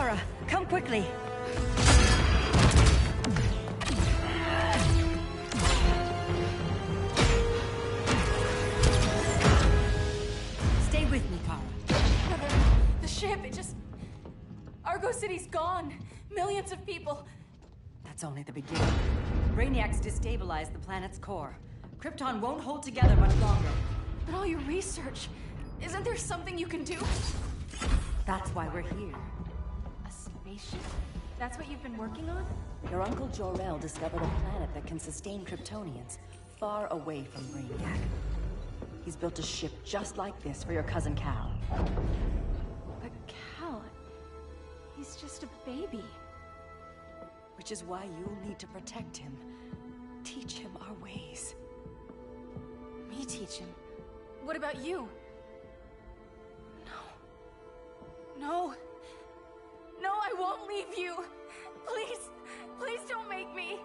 Kara, come quickly. Stay with me, Kara. Mother, the ship, it just... Argo City's gone. Millions of people. That's only the beginning. Brainiac's destabilized the planet's core. Krypton won't hold together much longer. But all your research, isn't there something you can do? That's why we're here. A spaceship? That's what you've been working on? Your uncle Jor-El discovered a planet that can sustain Kryptonians, far away from Brainiac. He's built a ship just like this for your cousin Cal. But Cal... he's just a baby. Which is why you'll need to protect him. Teach him our ways. Me teach him? What about you? No. No, I won't leave you. Please, please don't make me.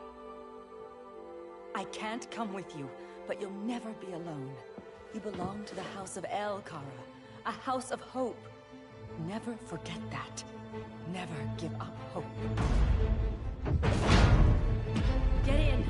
I can't come with you, but you'll never be alone. You belong to the House of El, Kara. A house of hope. Never forget that. Never give up hope. Get in.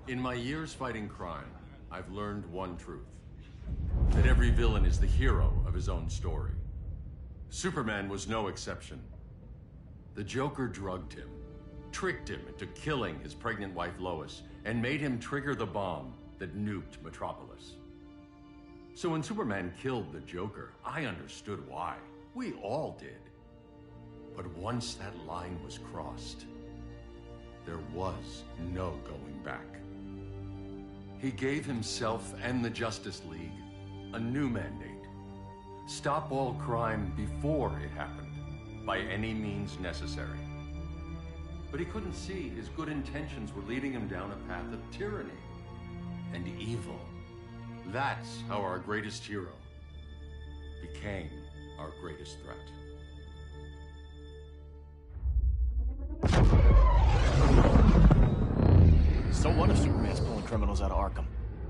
In my years fighting crime, I've learned one truth. That every villain is the hero of his own story. Superman was no exception. The Joker drugged him, tricked him into killing his pregnant wife Lois, and made him trigger the bomb that nuked Metropolis. So when Superman killed the Joker, I understood why. We all did. But once that line was crossed, there was no going back. He gave himself and the Justice League a new mandate. Stop all crime before it happened, by any means necessary. But he couldn't see his good intentions were leading him down a path of tyranny and evil. That's how our greatest hero became our greatest threat. So what if Superman's pulling criminals out of Arkham?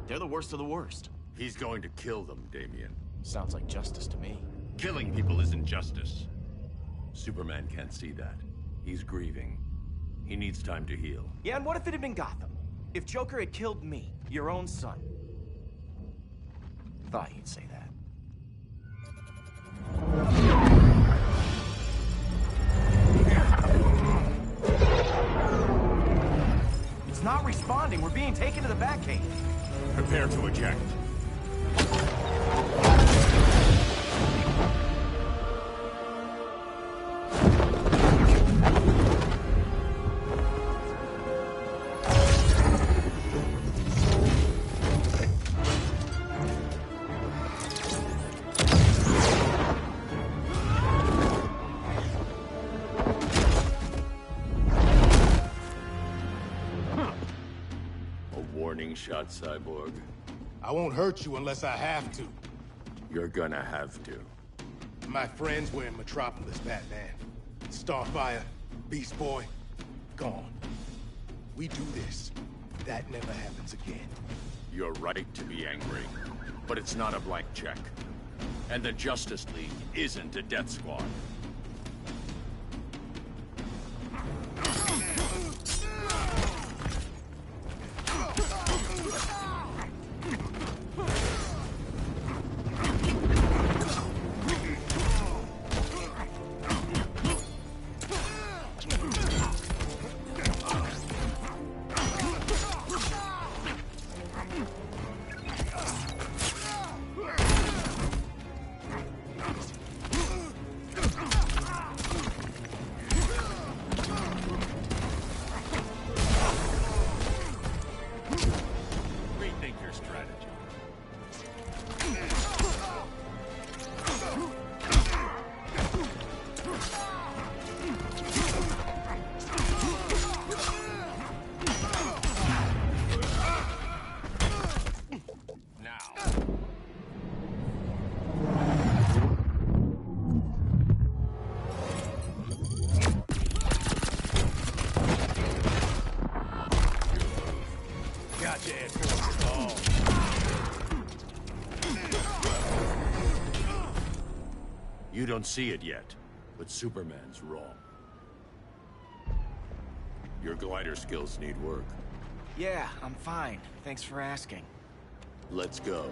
They're the worst of the worst. He's going to kill them, Damian. Sounds like justice to me. Killing people isn't justice. Superman can't see that. He's grieving. He needs time to heal. Yeah, and what if it had been Gotham? If Joker had killed me, your own son? Thought you'd say that. It's not responding. We're being taken to the Batcave. Prepare to eject. Shot, Cyborg. I won't hurt you unless I have to. You're gonna have to. My friends were in Metropolis, Batman. Starfire, Beast Boy, gone. We do this. That never happens again. You're right to be angry, but it's not a blank check. And the Justice League isn't a death squad. Gotcha, Air Force. Oh. You don't see it yet, but Superman's wrong. Your glider skills need work. Yeah, I'm fine. Thanks for asking. Let's go.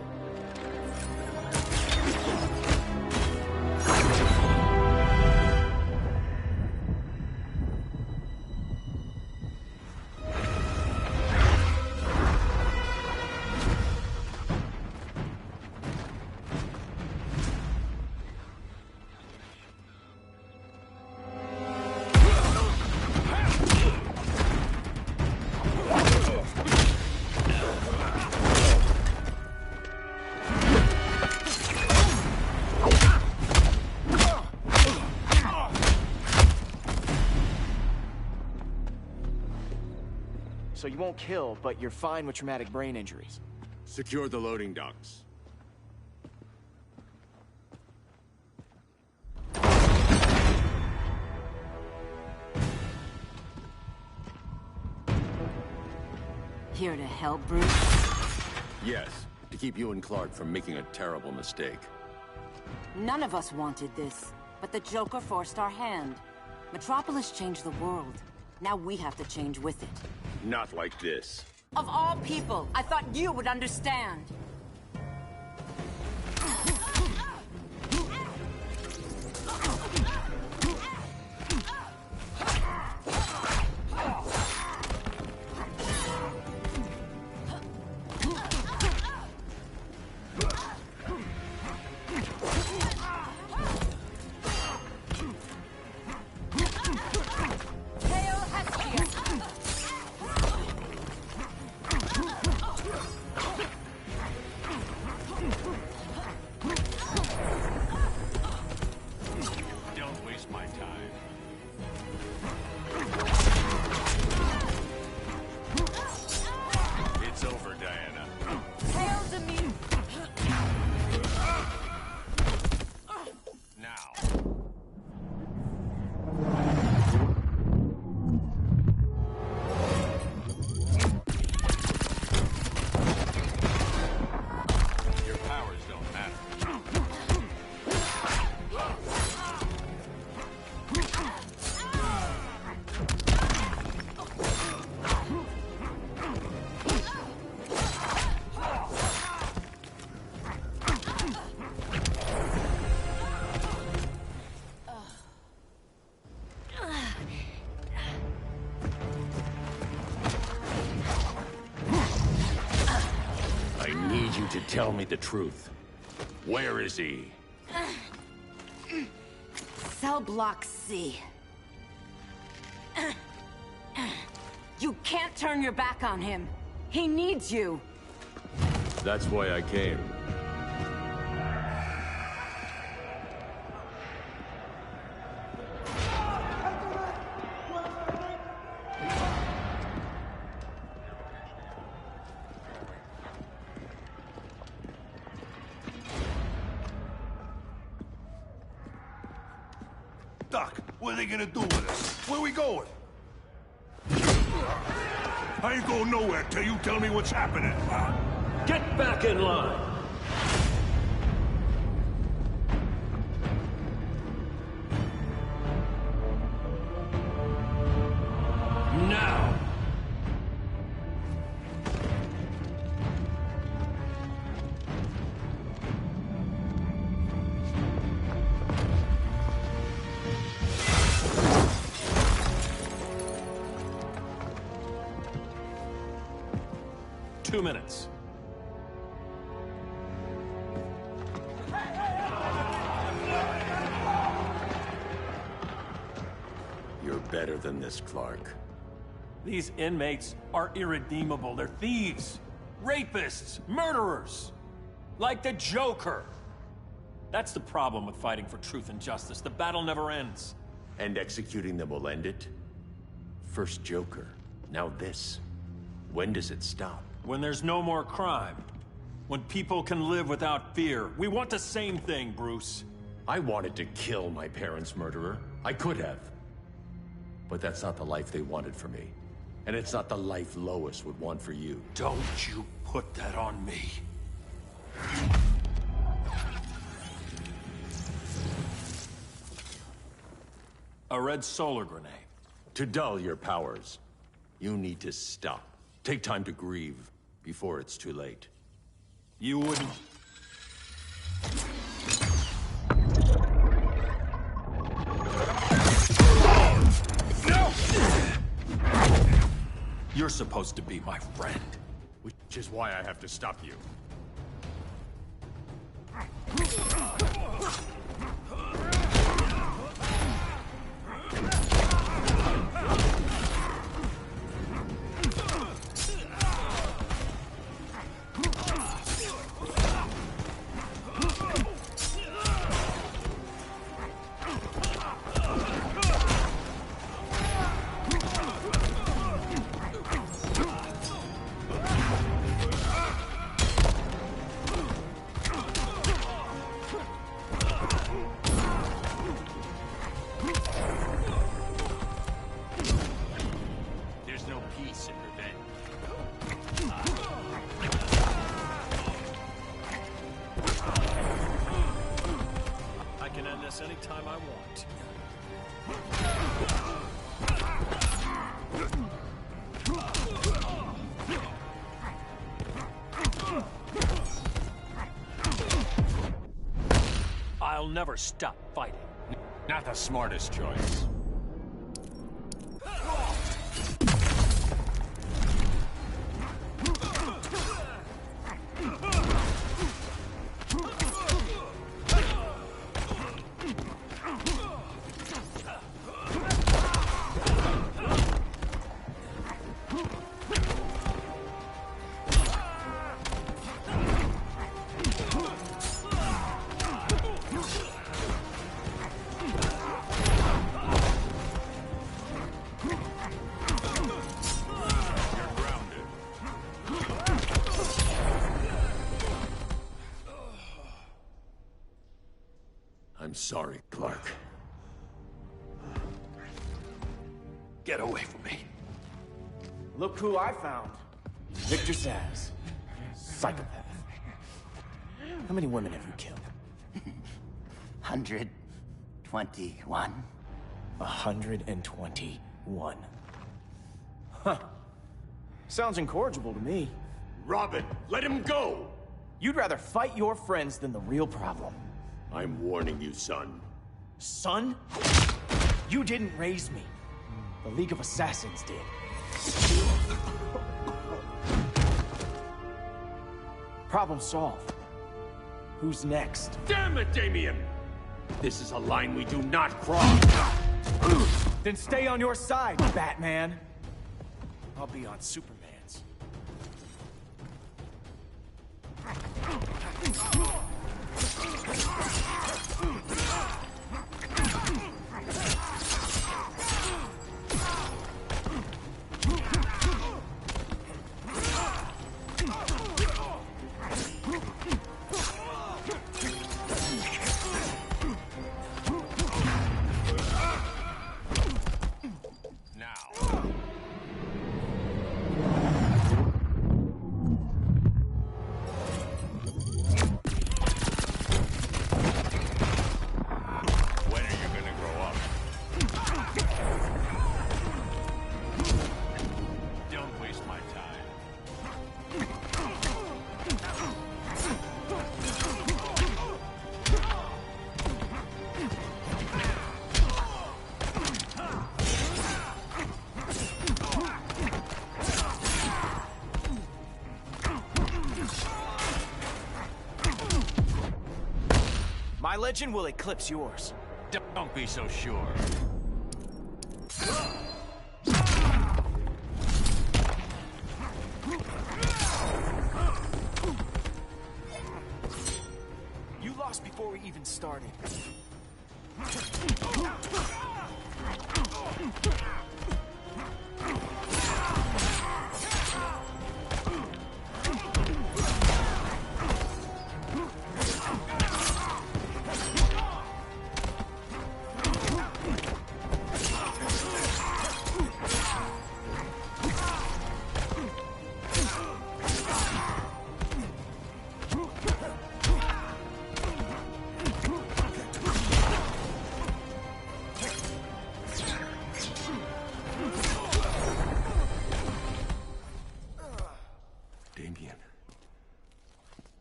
So you won't kill, but you're fine with traumatic brain injuries. Secure the loading docks. Here to help, Bruce? Yes, to keep you and Clark from making a terrible mistake. None of us wanted this, but the Joker forced our hand. Metropolis changed the world. Now we have to change with it. Not like this. Of all people, I thought you would understand. Don't waste my time. It's over, Diana. Hail to me! Now. Your powers don't matter. I need you to tell me the truth. Where is he? Cell block C. You can't turn your back on him. He needs you. That's why I came. Doc, what are they gonna do with us? Where we going? I ain't going nowhere till you tell me what's happening. Get back in line! Now! Two minutes. You're better than this, Clark. These inmates are irredeemable. They're thieves, rapists, murderers. Like the Joker. That's the problem with fighting for truth and justice. The battle never ends. And executing them will end it? First Joker, now this. When does it stop? When there's no more crime. When people can live without fear. We want the same thing, Bruce. I wanted to kill my parents' murderer. I could have. But that's not the life they wanted for me. And it's not the life Lois would want for you. Don't you put that on me. A red solar grenade. To dull your powers, you need to stop. Take time to grieve before it's too late. You wouldn't... No! You're supposed to be my friend. Which is why I have to stop you. Anytime I want. I'll never stop fighting. Not the smartest choice. I'm sorry, Clark. Get away from me. Look who I found. Victor Zsasz. Psychopath. How many women have you killed? 121. 121. Huh. Sounds incorrigible to me. Robin, let him go! You'd rather fight your friends than the real problem. I'm warning you, son. Son? You didn't raise me. The League of Assassins did. Problem solved. Who's next? Damn it, Damien! This is a line we do not cross! Then stay on your side, Batman. I'll be on Superman's. My legend will eclipse yours. Don't be so sure. You lost before we even started. Damien.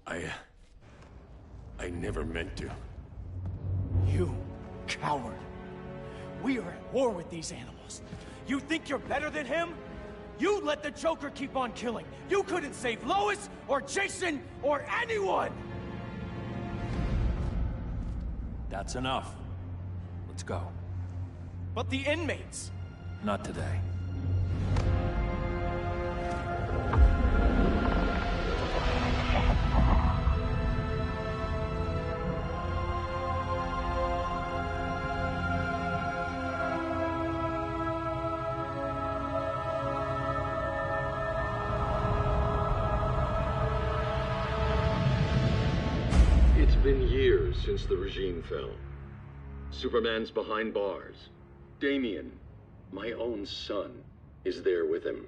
I never meant to. You coward. We are at war with these animals. You think you're better than him? You let the Joker keep on killing. You couldn't save Lois, or Jason, or anyone! That's enough. Let's go. But the inmates. Not today. It's been years since the regime fell. Superman's behind bars. Damien, my own son, is there with him.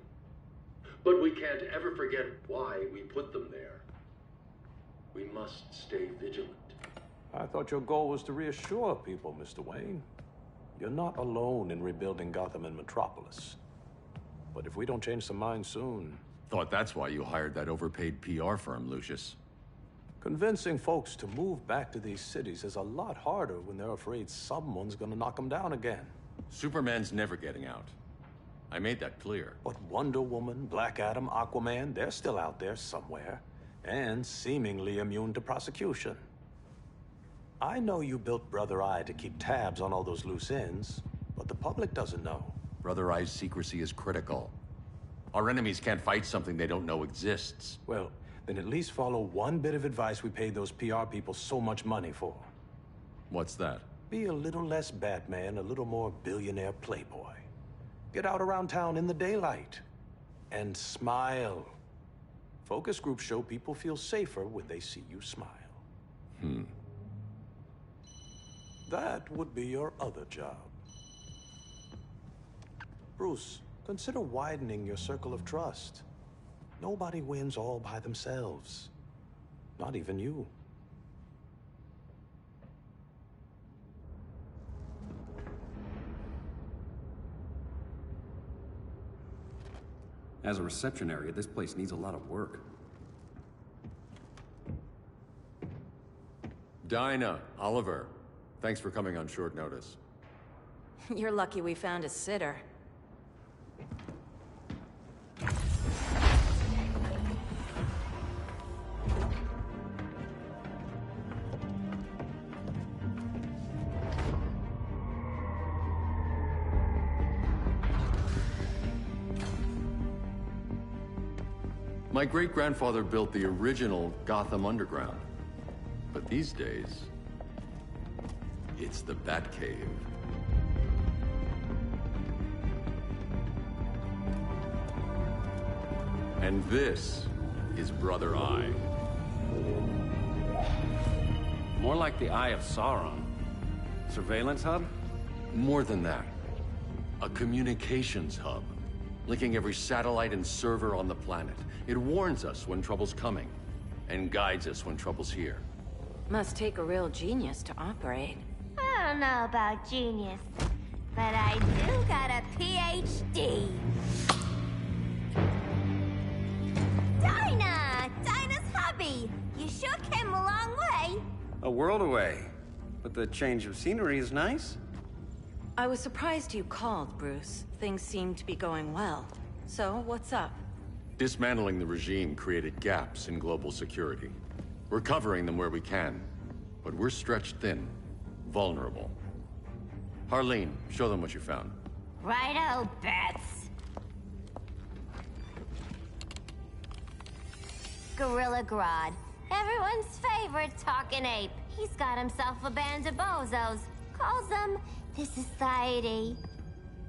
But we can't ever forget why we put them there. We must stay vigilant. I thought your goal was to reassure people, Mr. Wayne. You're not alone in rebuilding Gotham and Metropolis. But if we don't change some minds soon... Thought that's why you hired that overpaid PR firm, Lucius. Convincing folks to move back to these cities is a lot harder when they're afraid someone's gonna knock them down again. Superman's never getting out. I made that clear. But Wonder Woman, Black Adam, Aquaman, they're still out there somewhere. And seemingly immune to prosecution. I know you built Brother Eye to keep tabs on all those loose ends, but the public doesn't know. Brother Eye's secrecy is critical. Our enemies can't fight something they don't know exists. Well, then at least follow one bit of advice we paid those PR people so much money for. What's that? Be a little less Batman, a little more billionaire playboy. Get out around town in the daylight. And smile. Focus groups show people feel safer when they see you smile. That would be your other job. Bruce, consider widening your circle of trust. Nobody wins all by themselves. Not even you. As a reception area, this place needs a lot of work. Dinah, Oliver, thanks for coming on short notice. You're lucky we found a sitter. My great-grandfather built the original Gotham Underground. But these days, it's the Batcave. And this is Brother Eye. More like the Eye of Sauron. Surveillance hub? More than that. A communications hub, linking every satellite and server on the planet. It warns us when trouble's coming, and guides us when trouble's here. Must take a real genius to operate. I don't know about genius, but I do got a PhD. Dinah's hubby! You sure came a long way. A world away. But the change of scenery is nice. I was surprised you called, Bruce. Things seem to be going well. So, what's up? Dismantling the regime created gaps in global security. We're covering them where we can, but we're stretched thin, vulnerable. Harleen, show them what you found. Righto, Bats. Gorilla Grodd. Everyone's favorite talking ape. He's got himself a band of bozos. Calls them the Society.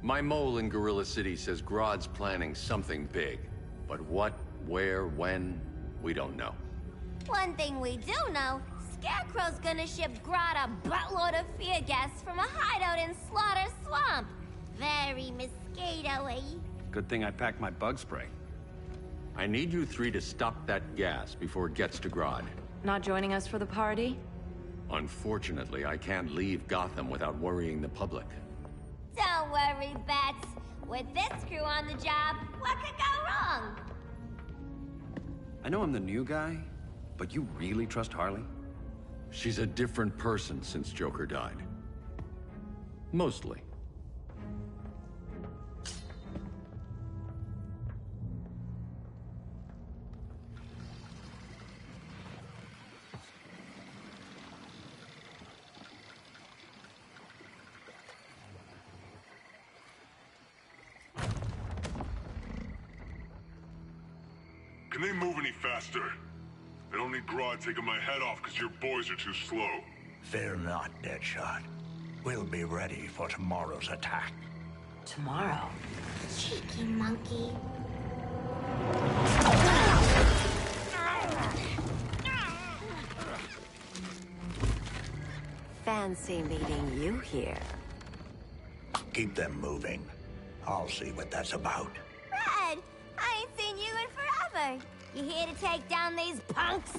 My mole in Gorilla City says Grodd's planning something big. But what, where, when, we don't know. One thing we do know, Scarecrow's gonna ship Grodd a buttload of fear gas from a hideout in Slaughter Swamp. Very mosquito-y. Good thing I packed my bug spray. I need you three to stop that gas before it gets to Grodd. Not joining us for the party? Unfortunately, I can't leave Gotham without worrying the public. Don't worry, Bats. With this crew on the job, what could go wrong? I know I'm the new guy, but you really trust Harley? She's a different person since Joker died. Mostly. Can they move any faster? I don't need Grodd taking my head off because your boys are too slow. Fear not, Deadshot. We'll be ready for tomorrow's attack. Tomorrow? Cheeky monkey. Fancy meeting you here. Keep them moving. I'll see what that's about. Red, I ain't seen you in forever. You here to take down these punks?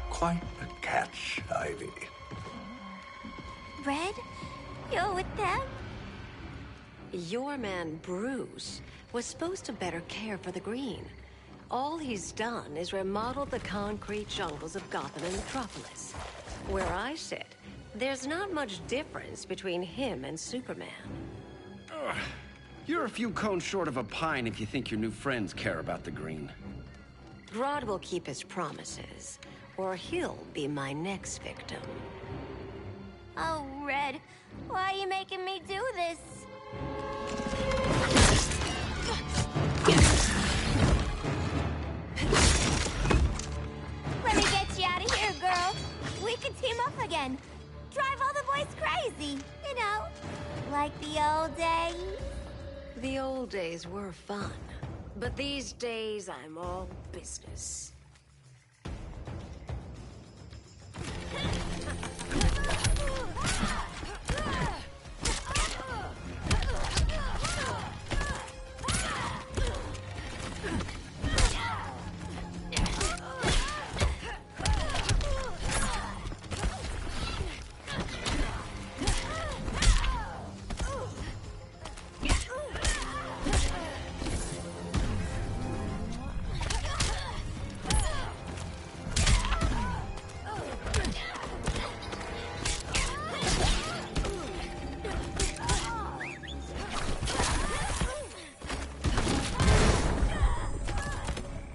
Quite the catch, Ivy. Red, you're with them? Your man, Bruce, was supposed to better care for the Green. All he's done is remodel the concrete jungles of Gotham and Metropolis. Where I sit, there's not much difference between him and Superman. Ugh. You're a few cones short of a pine if you think your new friends care about the Green. Grodd will keep his promises, or he'll be my next victim. Oh, Red, why are you making me do this? Let me get you out of here, girl. We can team up again. Drive all the boys crazy, you know, like the old days. The old days were fun, but these days I'm all business.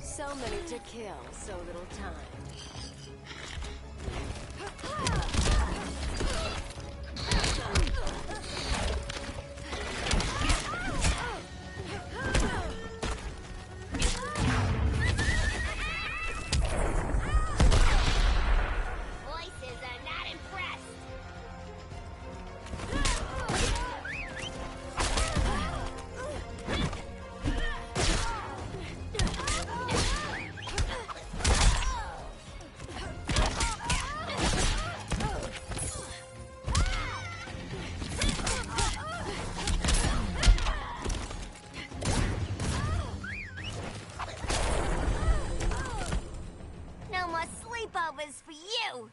So many to kill, so little time. Voices are not impressed. No more sleepovers for you.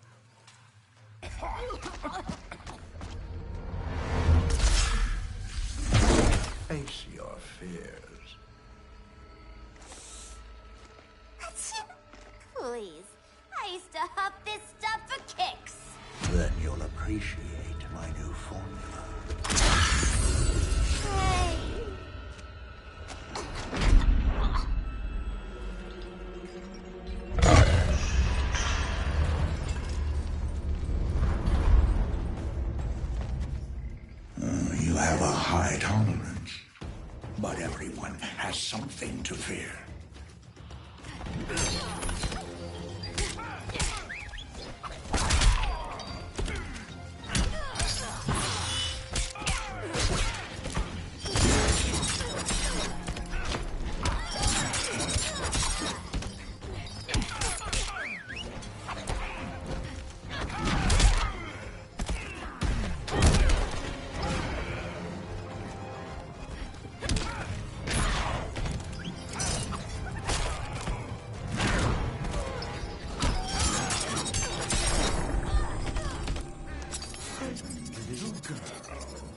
Face your fears. Please, I used to huff this stuff for kicks. Then you'll appreciate my new formula. Hey. You have a high tolerance, but everyone has something to fear. Little girl.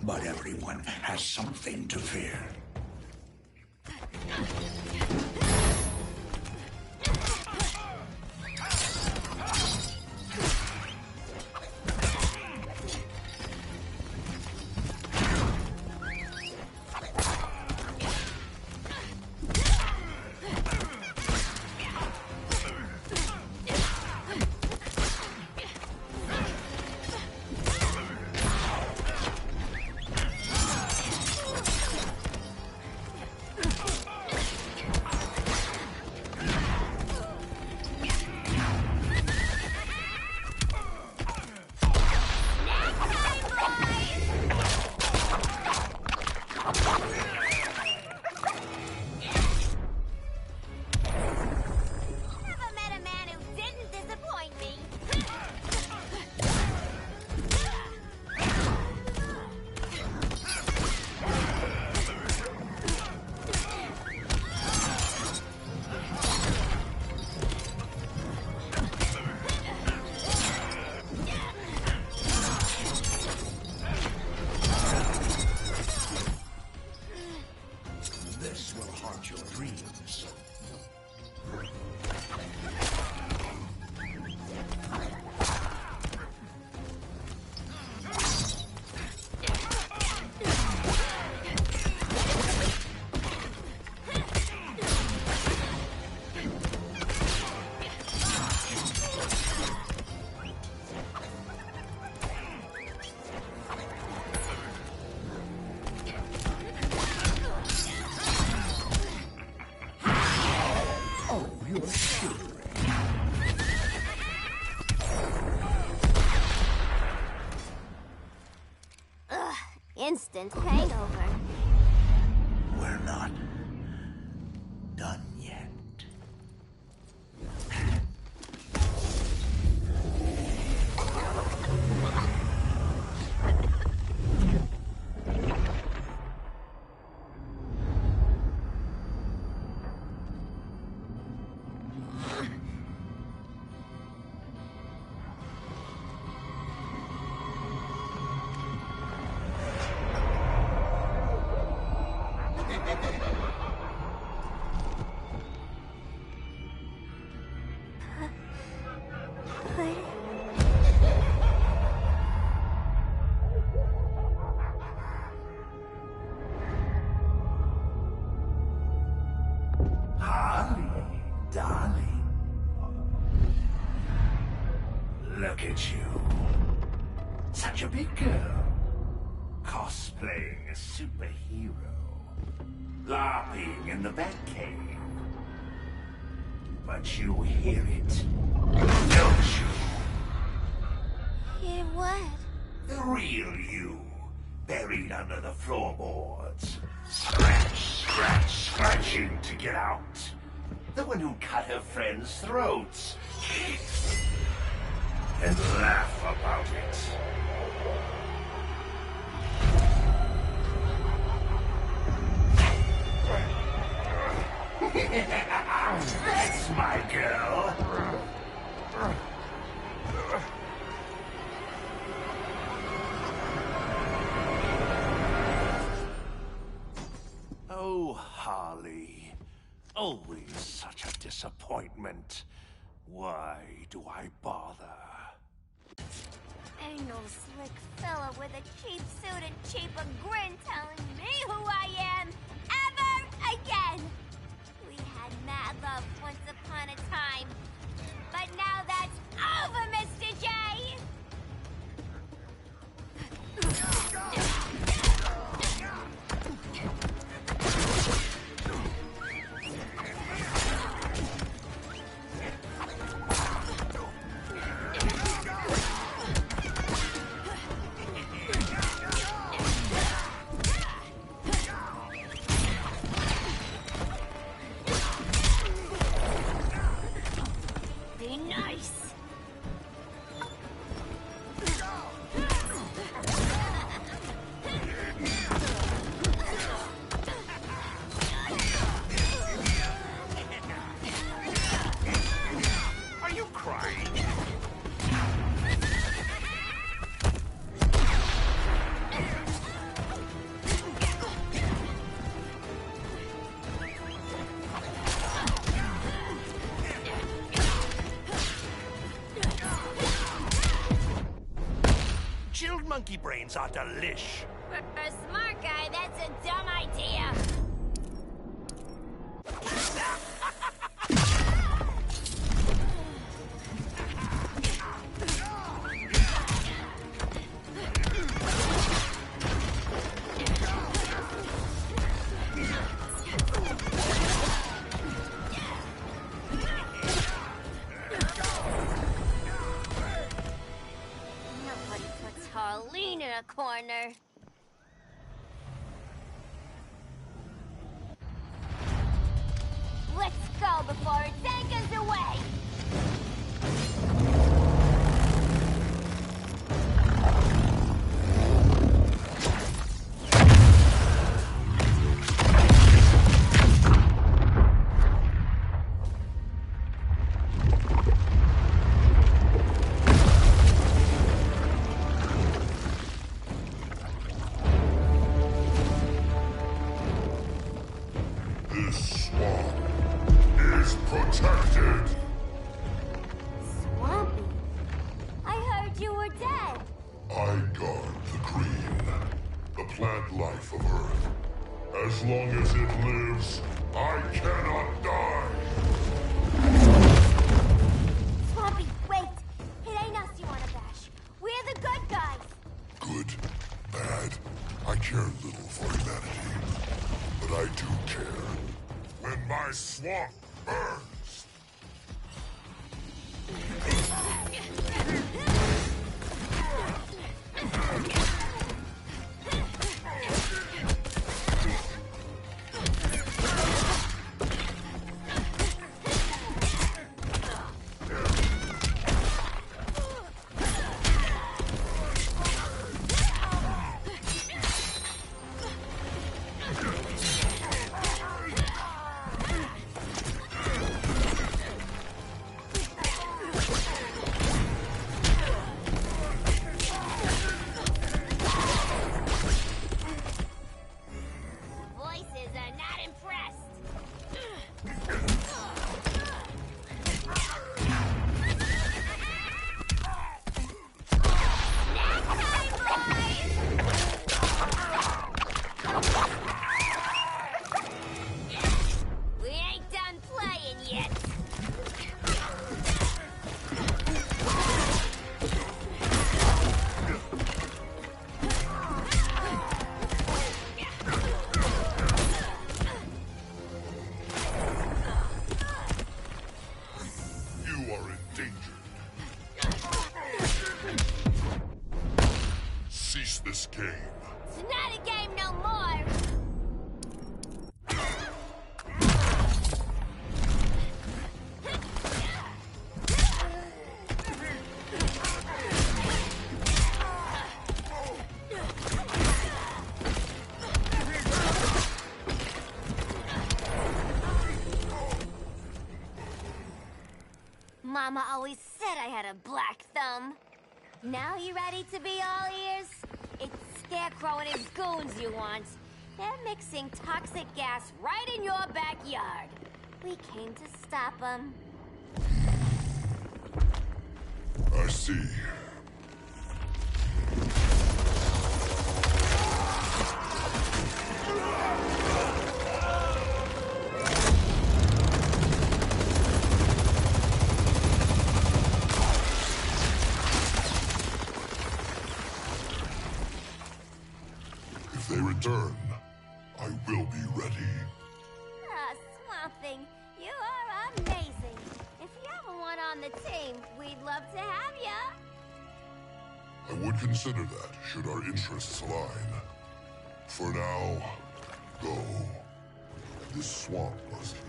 but everyone has something to fear. Instant hangover. We're not done yet. Look at you. Such a big girl. Cosplaying a superhero. LARPing in the Batcave. But you hear it, don't you? Hear what? The real you, buried under the floorboards. Scratch, scratch, scratching to get out. The one who cut her friends' throats. And laugh about it. That's my girl. Oh, Harley. Always such a disappointment. Why do I bother? Ain't no slick fella with a cheap suit and cheaper grin telling me who I am ever again. We had mad love once upon a time, but now that's over, Mr. J. Be nice. Are you crying? monkey brains are delish. For a smart guy, that's a dumb idea. Nobody puts Harleen in a corner. Let's go before it takes us away! This swamp is protected. Swampy? I heard you were dead. I guard the green, the plant life of Earth. As long as it lives, I cannot die. Swampy, wait! It ain't us you wanna bash. We're the good guys. Good, bad, I care little for humanity. But I do care when my swamp burns. Voices are not impressed. We ain't done playing yet. You are endangered. Cease this game. It's not a game no more. Mama always said I had a black thumb. Now you ready to be all ears? It's Scarecrow and his goons you want. They're mixing toxic gas right in your backyard. We came to stop them. I see. If they return, I will be ready. Ah, Swamp Thing, you are amazing. If you ever want on the team, we'd love to have you. I would consider that, should our interests align. For now, go. This swamp must heal.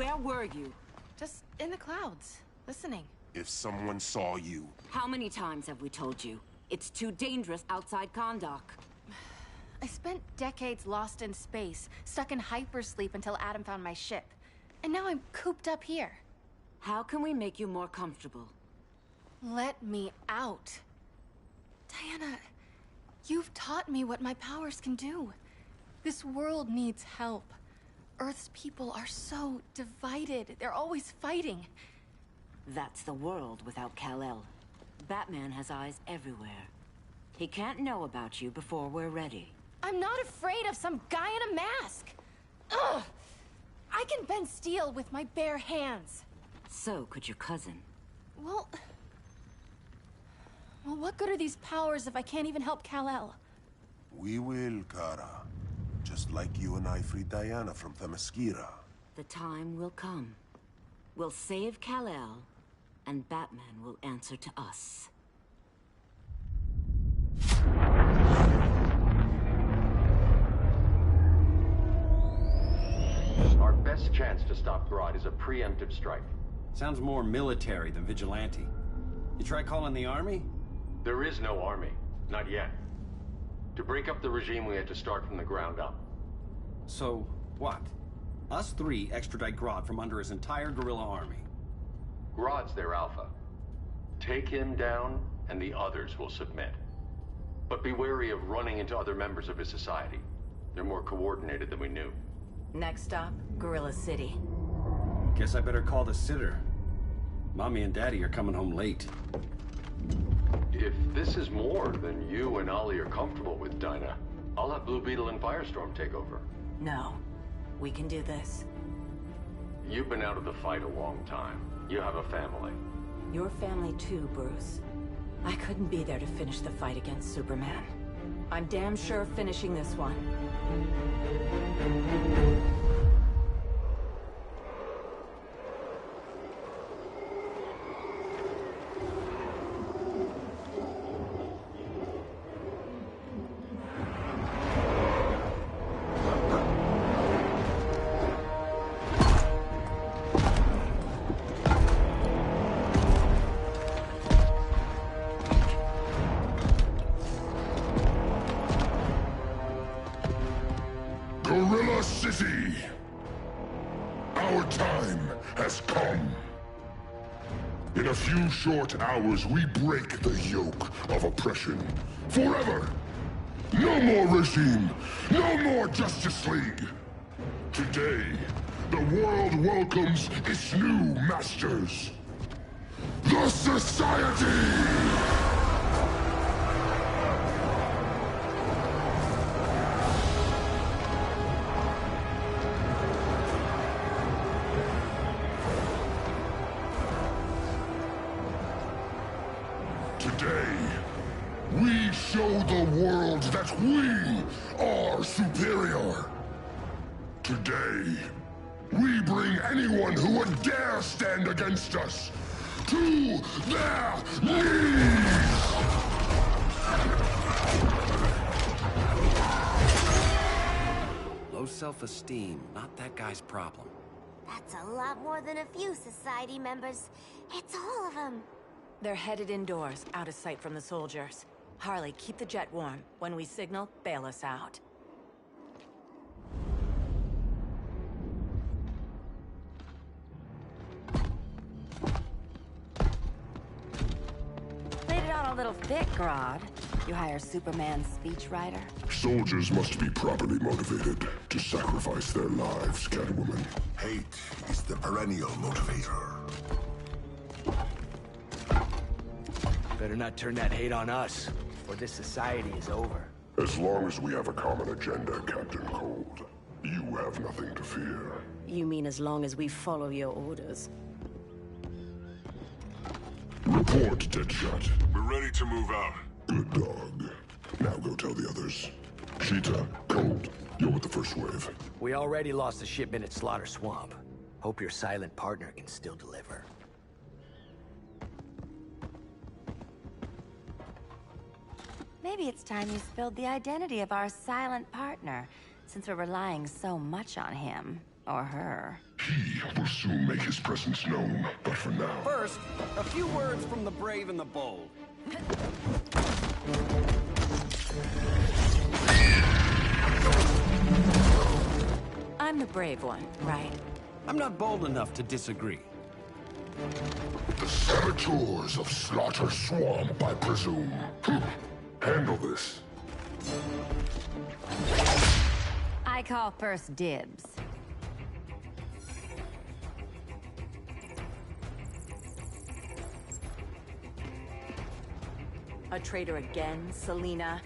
Where were you? Just in the clouds, listening. If someone saw you... How many times have we told you? It's too dangerous outside Kahndaq. I spent decades lost in space, stuck in hypersleep until Adam found my ship. And now I'm cooped up here. How can we make you more comfortable? Let me out. Diana, you've taught me what my powers can do. This world needs help. Earth's people are so divided. They're always fighting. That's the world without Kal-El. Batman has eyes everywhere. He can't know about you before we're ready. I'm not afraid of some guy in a mask. Ugh! I can bend steel with my bare hands. So could your cousin. Well, what good are these powers if I can't even help Kal-El? We will, Kara. Just like you and I freed Diana from Themyscira. The time will come. We'll save Kal-El, and Batman will answer to us. Our best chance to stop Grodd is a preemptive strike. Sounds more military than vigilante. You try calling the army? There is no army. Not yet. To break up the regime, we had to start from the ground up. So, what? Us three extradite Grodd from under his entire guerrilla army. Grodd's their alpha. Take him down, and the others will submit. But be wary of running into other members of his society. They're more coordinated than we knew. Next stop, Gorilla City. Guess I better call the sitter. Mommy and Daddy are coming home late. If this is more than you and Ollie are comfortable with, Dinah, I'll have Blue Beetle and Firestorm take over. No. We can do this. You've been out of the fight a long time. You have a family. Your family too, Bruce. I couldn't be there to finish the fight against Superman. I'm damn sure finishing this one. Gorilla City! Our time has come. In a few short hours, we break the yoke of oppression. Forever! No more regime! No more Justice League! Today, the world welcomes its new masters. The Society! Today, we show the world that we are superior. Today, we bring anyone who would dare stand against us to their knees! Low self-esteem, not that guy's problem. That's a lot more than a few society members. It's all of them. They're headed indoors, out of sight from the soldiers. Harley, keep the jet warm. When we signal, bail us out. Played it on a little thick, Grodd. You hire Superman's speechwriter? Soldiers must be properly motivated to sacrifice their lives, Catwoman. Hate is the perennial motivator. Better not turn that hate on us, or this society is over. As long as we have a common agenda, Captain Cold, you have nothing to fear. You mean as long as we follow your orders? Report, Deadshot. We're ready to move out. Good dog. Now go tell the others. Cheetah, Cold, you're with the first wave. We already lost a shipment at Slaughter Swamp. Hope your silent partner can still deliver. Maybe it's time you spilled the identity of our silent partner, since we're relying so much on him. Or her. He will soon make his presence known, but for now... First, a few words from the brave and the bold. I'm the brave one, right? I'm not bold enough to disagree. The saboteurs of Slaughter Swamp, I presume. Handle this. I call first dibs. A traitor again, Selena?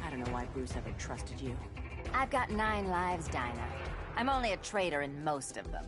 I don't know why Bruce ever trusted you. I've got 9 lives, Dinah. I'm only a traitor in most of them.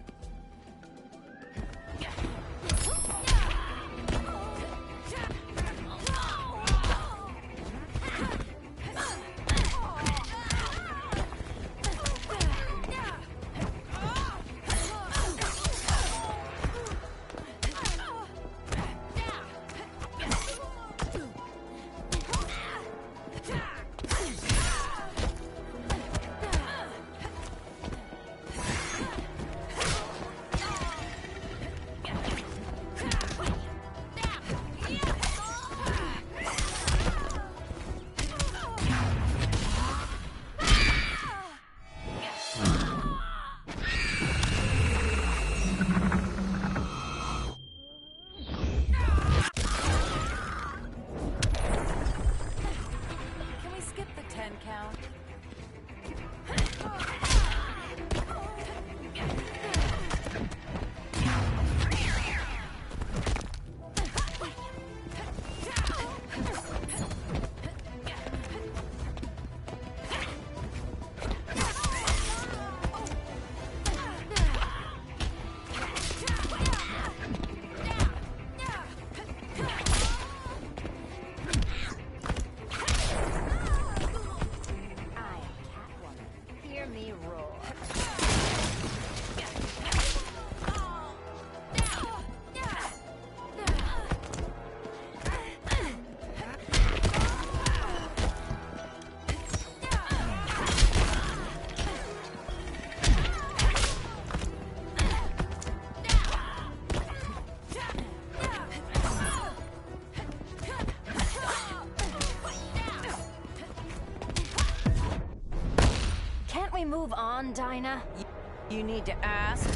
Move on, Dinah. You need to ask.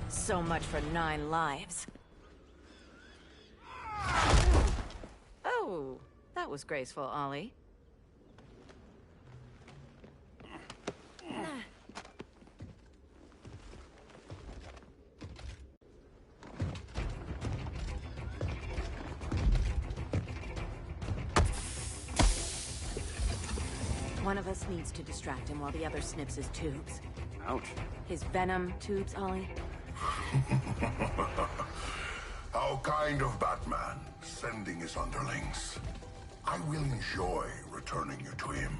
So much for 9 lives. Oh, that was graceful, Ollie. One of us needs to distract him while the other snips his tubes. Ouch. His venom tubes, Ollie. How kind of Batman, sending his underlings. I will enjoy returning you to him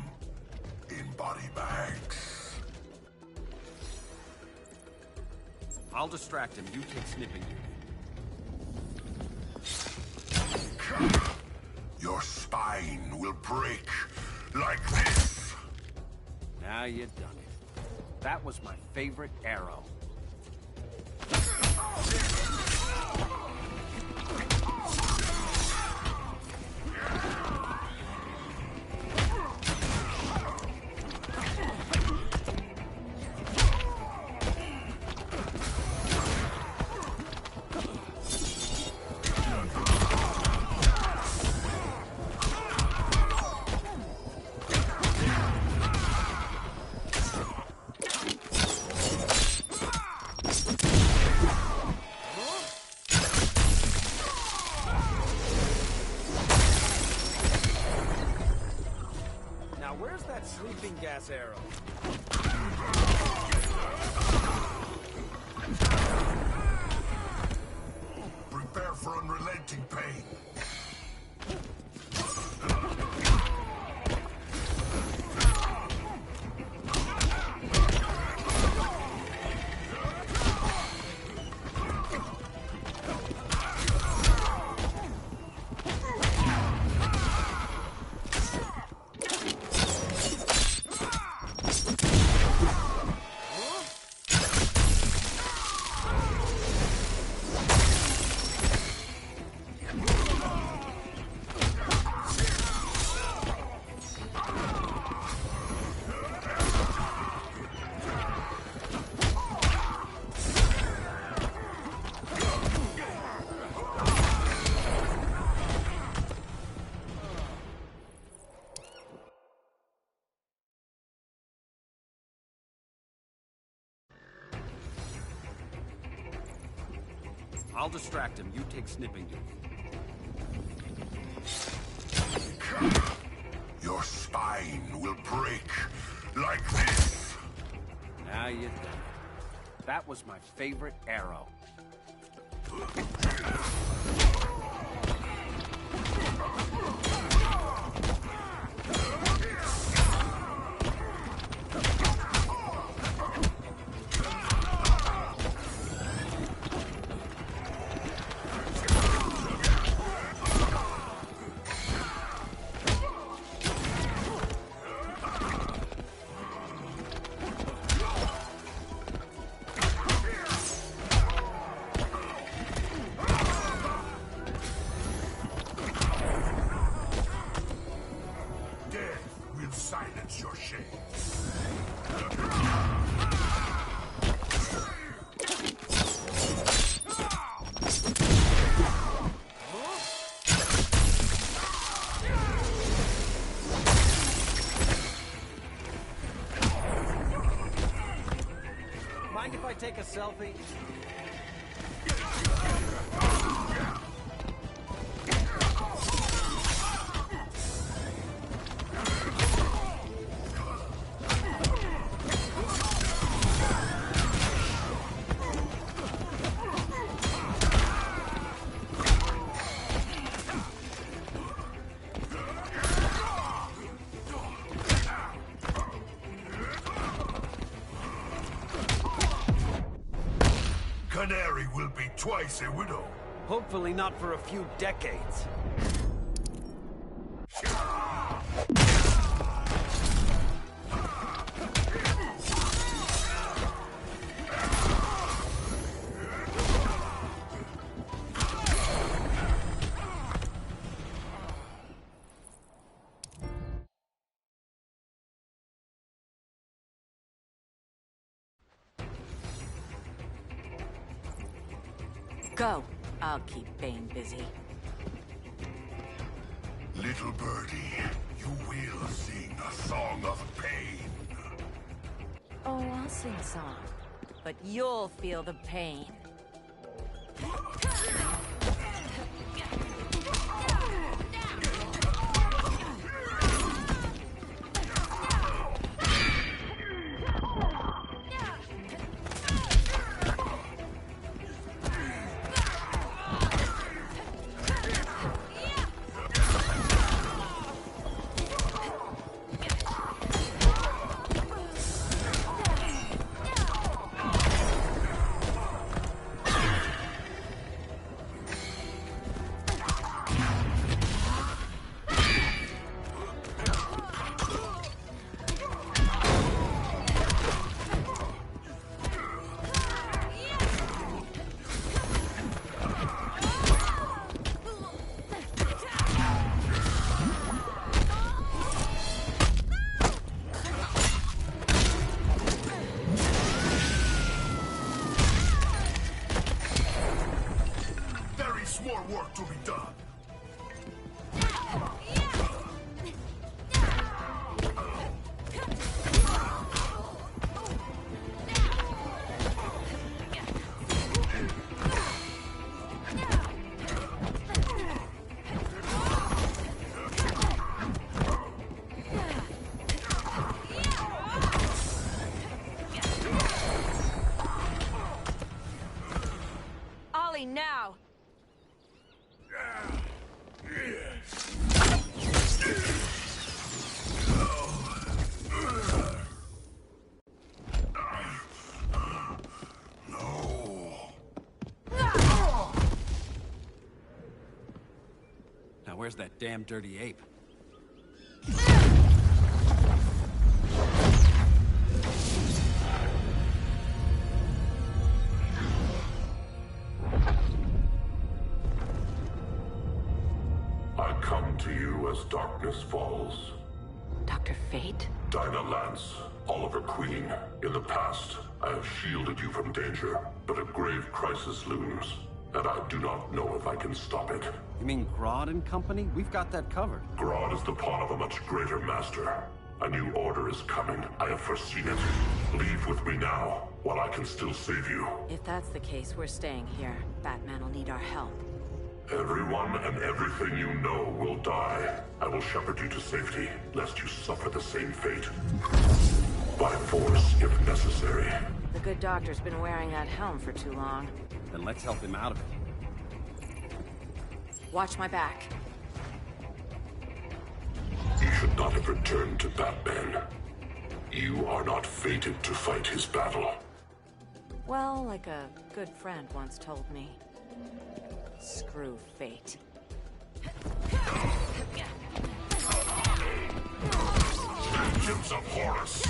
in body bags. I'll distract him. You take snipping duty. Your spine will break like this. Now you done it. That was my favorite arrow. Where's that sleeping gas arrow? Prepare for unrelenting pain. I'll distract him. You take snipping duty. Your spine will break like this. Now you did it. That was my favorite arrow. Silence your shame. Mind if I take a selfie? Canary will be twice a widow. Hopefully not for a few decades. Go. I'll keep Bane busy. Little birdie, you will sing a song of pain. Oh, I'll sing a song. But you'll feel the pain. More work to be done. Ollie, now! Now where's that damn dirty ape? I come to you as darkness falls. Dr. Fate? Dinah Lance, Oliver Queen. In the past, I have shielded you from danger, but a grave crisis looms, and I do not know if I can stop it. You mean Grodd and company? We've got that covered. Grodd is the pawn of a much greater master. A new order is coming. I have foreseen it. Leave with me now, while I can still save you. If that's the case, we're staying here. Batman will need our help. Everyone and everything you know will die. I will shepherd you to safety, lest you suffer the same fate. By force, if necessary. The good doctor's been wearing that helm for too long. Then let's help him out of it. Watch my back. You should not have returned to Batman. You are not fated to fight his battle. Well, like a good friend once told me. Screw fate. Vengeance of Horus!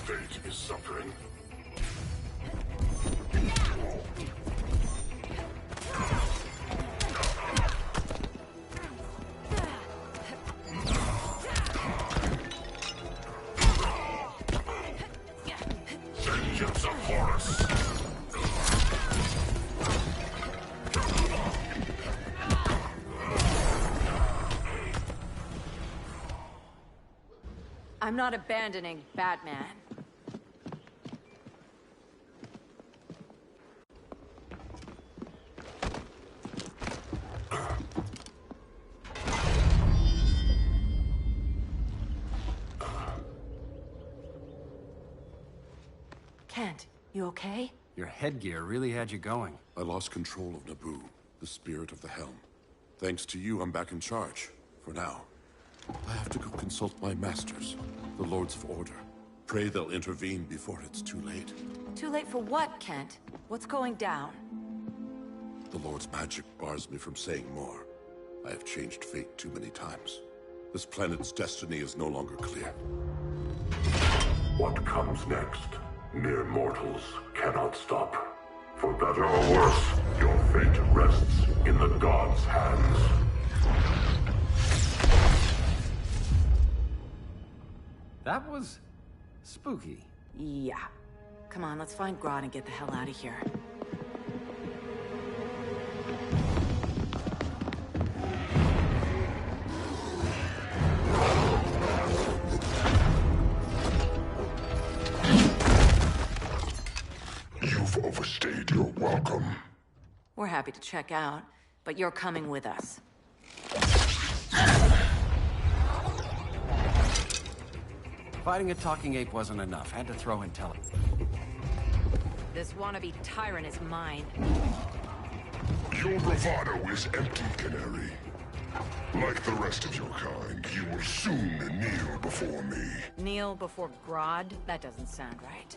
Fate is suffering. Vengeance of Horus. I'm not abandoning Batman. Kent, you okay? Your headgear really had you going. I lost control of Naboo, the spirit of the helm. Thanks to you, I'm back in charge. For now. I have to go consult my masters, the Lords of Order. Pray they'll intervene before it's too late. Too late for what, Kent? What's going down? The Lord's magic bars me from saying more. I have changed fate too many times. This planet's destiny is no longer clear. What comes next? Mere mortals cannot stop. For better or worse, your fate rests in the gods' hands. That was spooky. Yeah. Come on, let's find Grodd and get the hell out of here. You've overstayed your welcome. We're happy to check out, but you're coming with us. Fighting a talking ape wasn't enough. Had to throw in tele. This wannabe tyrant is mine. Your bravado is empty, Canary. Like the rest of your kind, you will soon kneel before me. Kneel before Grodd? That doesn't sound right.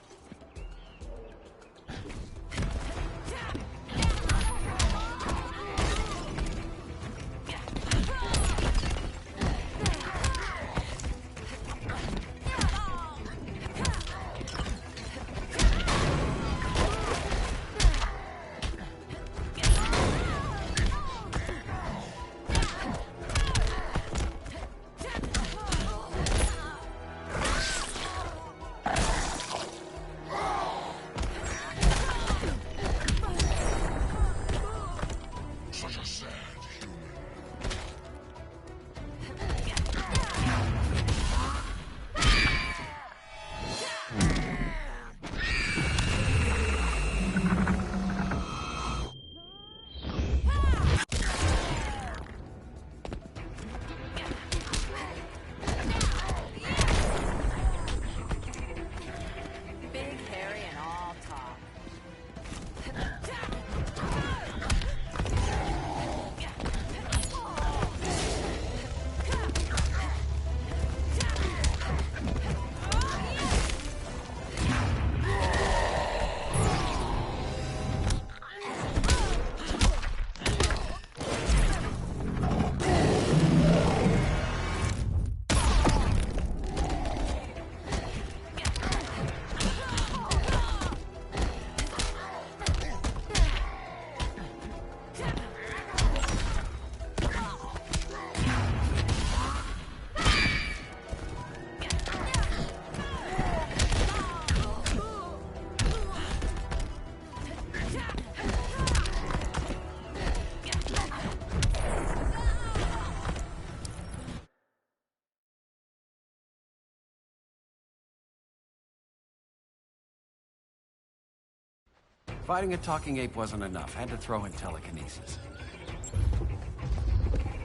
Fighting a talking ape wasn't enough. Had to throw in telekinesis.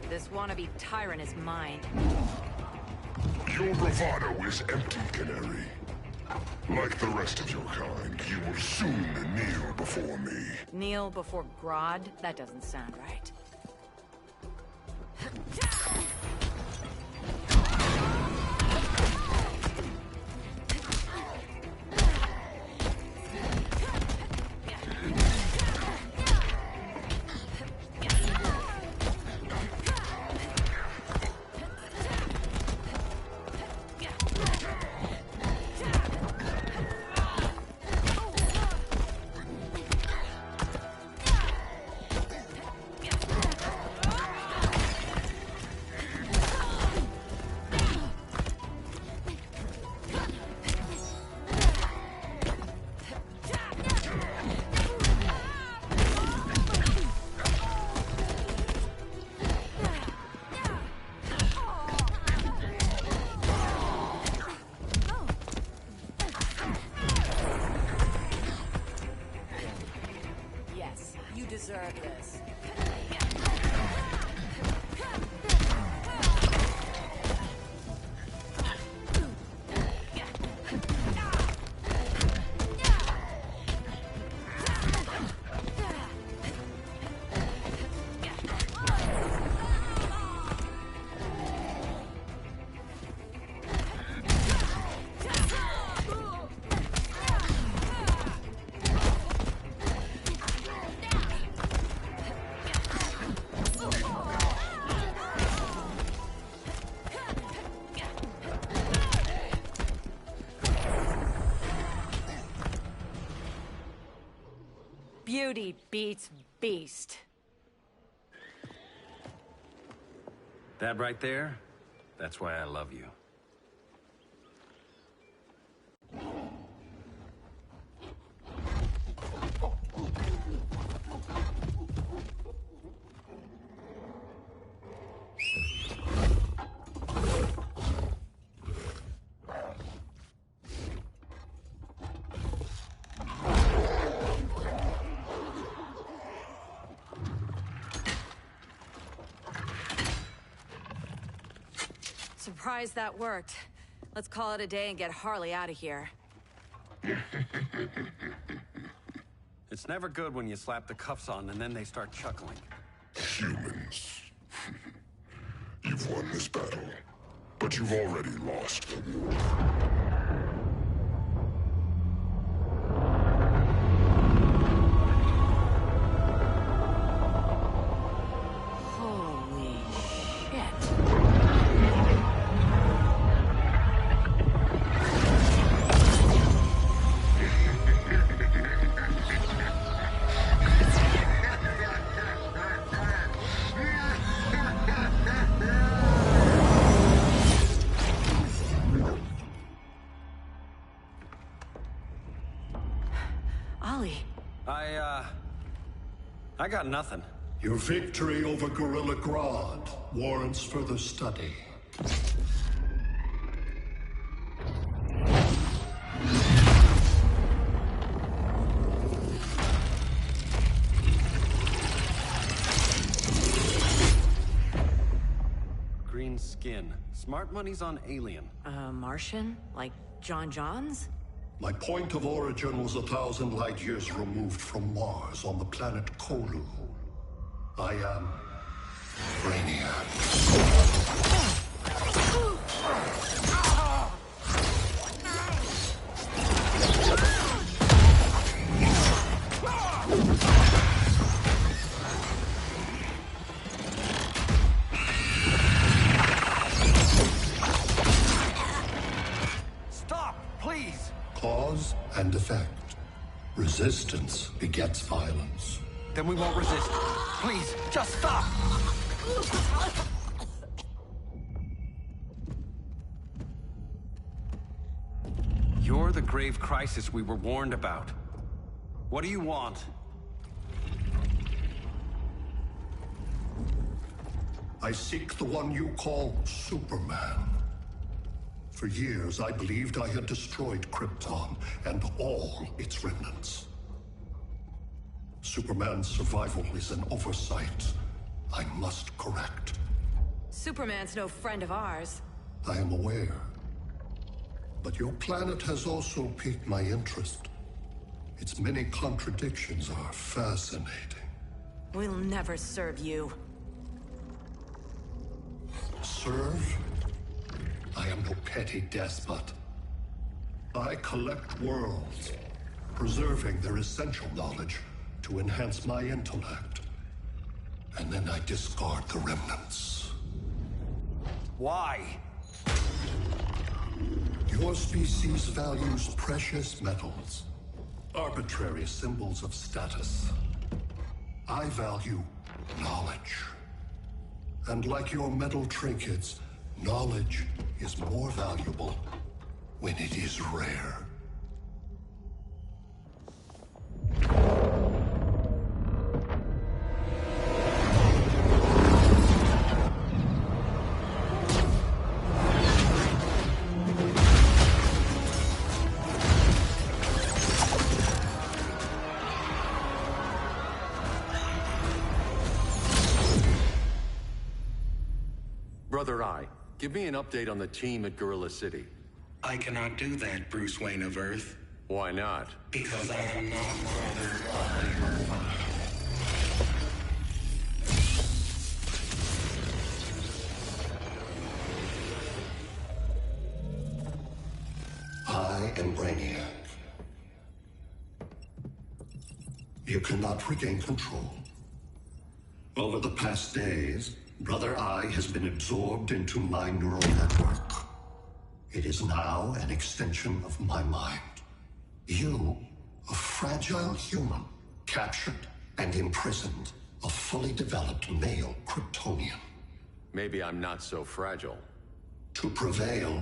This wannabe tyrant is mine. Your bravado is empty, Canary. Like the rest of your kind, you will soon kneel before me. Kneel before Grodd? That doesn't sound right. Deserve this. Beauty beats beast. That right there, that's why I love you. Surprised that worked. Let's call it a day and get Harley out of here. It's never good when you slap the cuffs on and then they start chuckling. Humans. You've won this battle, but you've already lost the war. I got nothing. Your victory over Gorilla Grodd warrants further study. Green skin. Smart money's on alien. Martian? Like John Johns? My point of origin was 1,000 light years removed from Mars on the planet Kolu. I am Brainiac. Stop, please! Cause and effect. Resistance begets violence. Then we won't resist. Please, just stop! You're the grave crisis we were warned about. What do you want? I seek the one you call Superman. For years, I believed I had destroyed Krypton and all its remnants. Superman's survival is an oversight I must correct. Superman's no friend of ours. I am aware. But your planet has also piqued my interest. Its many contradictions are fascinating. We'll never serve you. Serve? I am no petty despot. I collect worlds, preserving their essential knowledge to enhance my intellect. And then I discard the remnants. Why? Your species values precious metals, arbitrary symbols of status. I value knowledge. And like your metal trinkets, knowledge is more valuable when it is rare. Brother Eye, give me an update on the team at Gorilla City. I cannot do that, Bruce Wayne of Earth. Why not? Because I am not Brother Eye. I am Brainiac. You cannot regain control. Over the past days, Brother Eye has been absorbed into my neural network. It is now an extension of my mind. You, a fragile human, captured and imprisoned a fully developed male Kryptonian. Maybe I'm not so fragile. To prevail,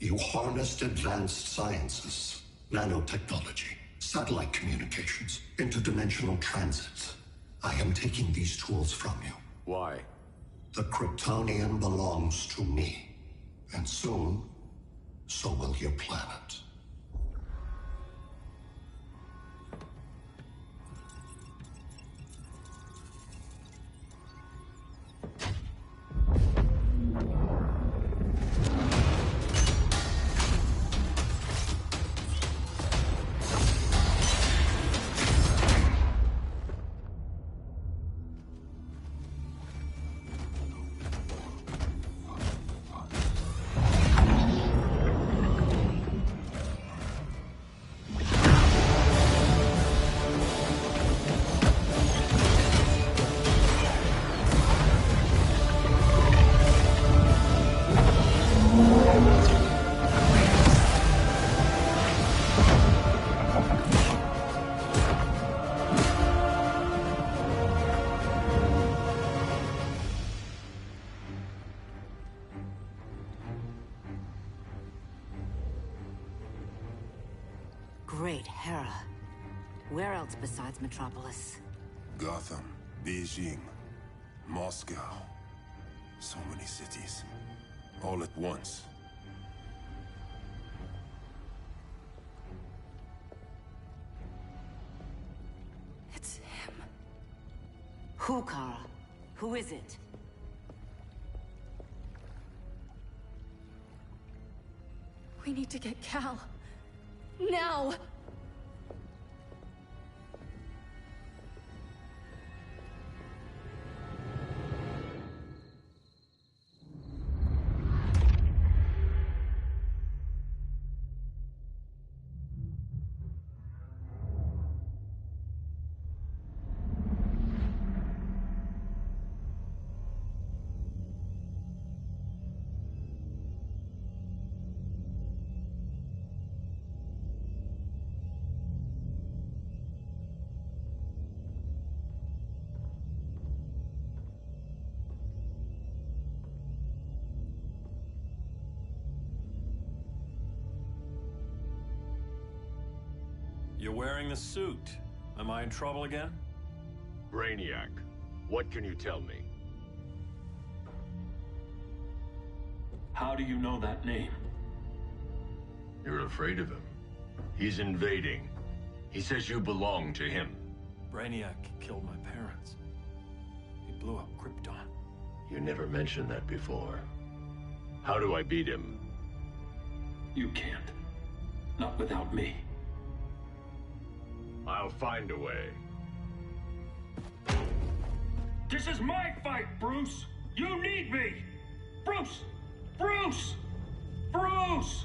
you harnessed advanced sciences, nanotechnology, satellite communications, interdimensional transit. I am taking these tools from you. Why? The Kryptonian belongs to me. And soon, so will your planet. Great Hera. Where else besides Metropolis? Gotham, Beijing, Moscow. So many cities. All at once. It's him. Who, Kara? Who is it? We need to get Cal. Now! You're wearing the suit. Am I in trouble again? Brainiac, what can you tell me? How do you know that name? You're afraid of him. He's invading. He says you belong to him. Brainiac killed my parents. He blew up Krypton. You never mentioned that before. How do I beat him? You can't. Not without me. I'll find a way. This is my fight, Bruce! You need me! Bruce! Bruce! Bruce!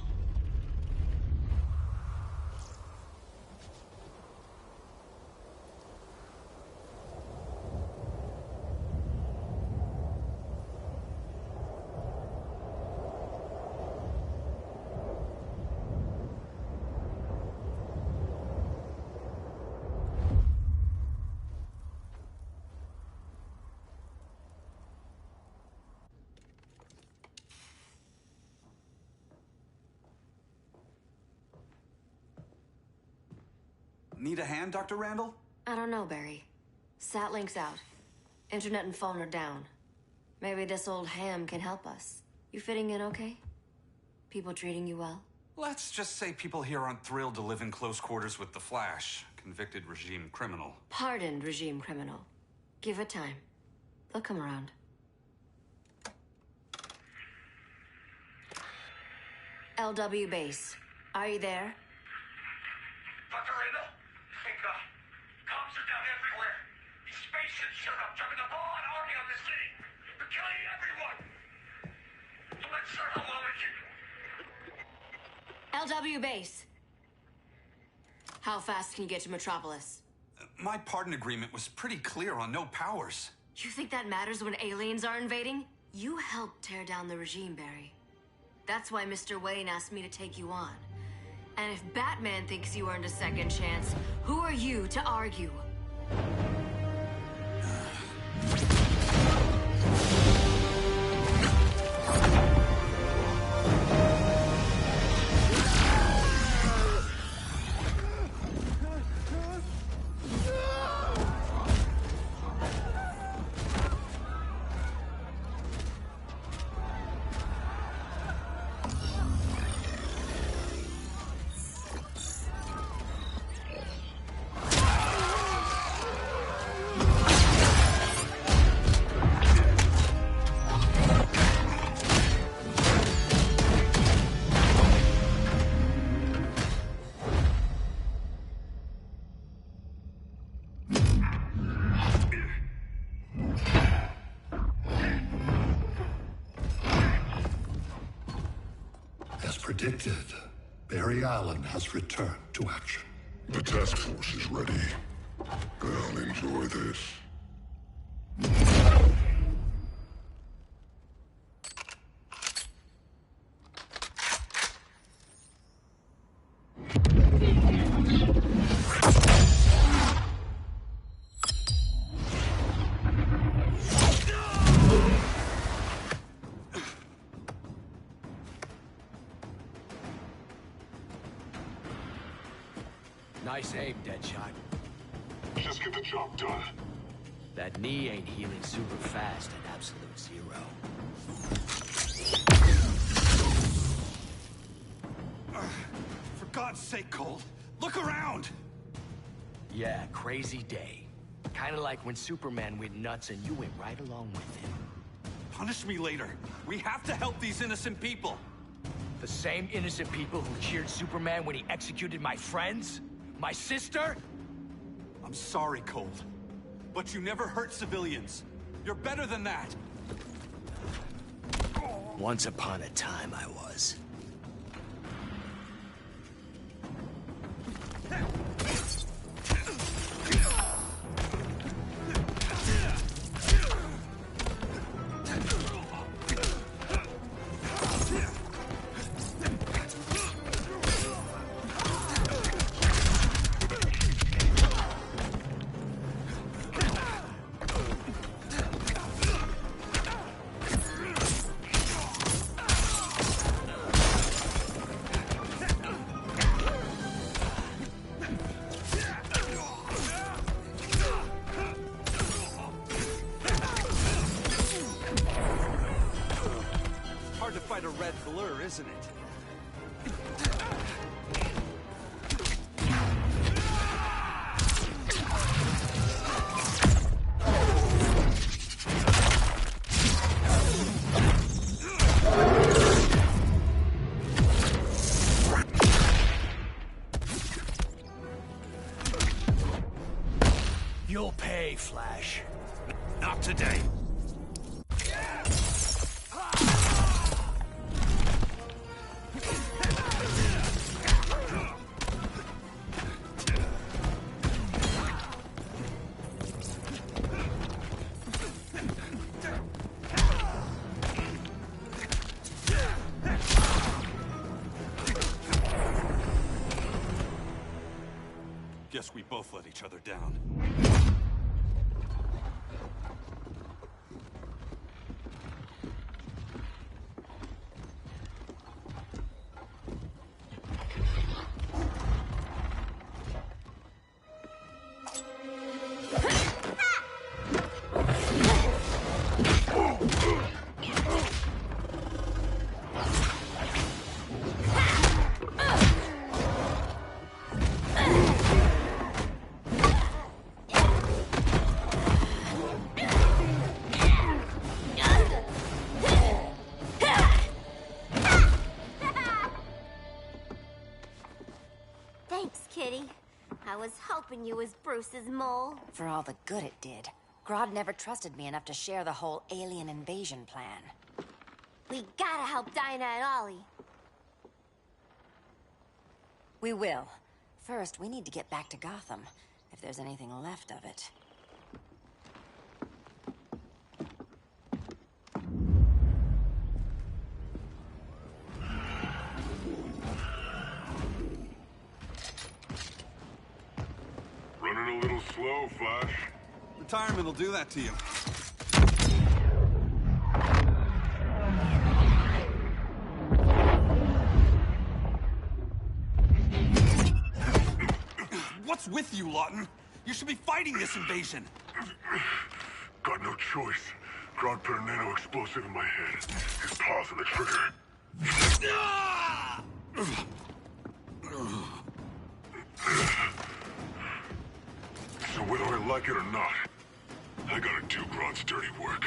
Need a hand, Dr. Randall? I don't know, Barry. Satlink's out. Internet and phone are down. Maybe this old ham can help us. You fitting in okay? People treating you well? Let's just say people here aren't thrilled to live in close quarters with the Flash, convicted regime criminal. Pardoned regime criminal. Give it time. They'll come around. LW base. Are you there? Dr. Randall? Thank God. Cops are down everywhere. These spaceships showed up, jumping the ball and army on this city. They're killing everyone. So let's start a LW base. How fast can you get to Metropolis? My pardon agreement was pretty clear on no powers. You think that matters when aliens are invading? You helped tear down the regime, Barry. That's why Mr. Wayne asked me to take you on. And if Batman thinks you earned a second chance, who are you to argue? As predicted, Barry Allen has returned to action. The task force is ready. I'll enjoy this. Nice aim, Deadshot. Just get the job done. That knee ain't healing super fast at absolute zero. For God's sake, Cole, look around! Yeah, crazy day. Kinda like when Superman went nuts and you went right along with him. Punish me later. We have to help these innocent people. The same innocent people who cheered Superman when he executed my friends? My sister? I'm sorry, Cold. But you never hurt civilians. You're better than that. Once upon a time, I was. Hard to fight a red blur, isn't it? You'll pay, Flash. Not today. Guess we both let each other down. Thanks, Kitty. I was hoping you was Bruce's mole. For all the good it did. Grodd never trusted me enough to share the whole alien invasion plan. We gotta help Dinah and Ollie. We will. First, we need to get back to Gotham, if there's anything left of it. Running a little slow, Flash. Retirement will do that to you. What's with you, Lawton? You should be fighting this invasion. Got no choice. Grodd put a nano-explosive in my head. His paws on the trigger. So whether I like it or not, I gotta do Grodd's dirty work.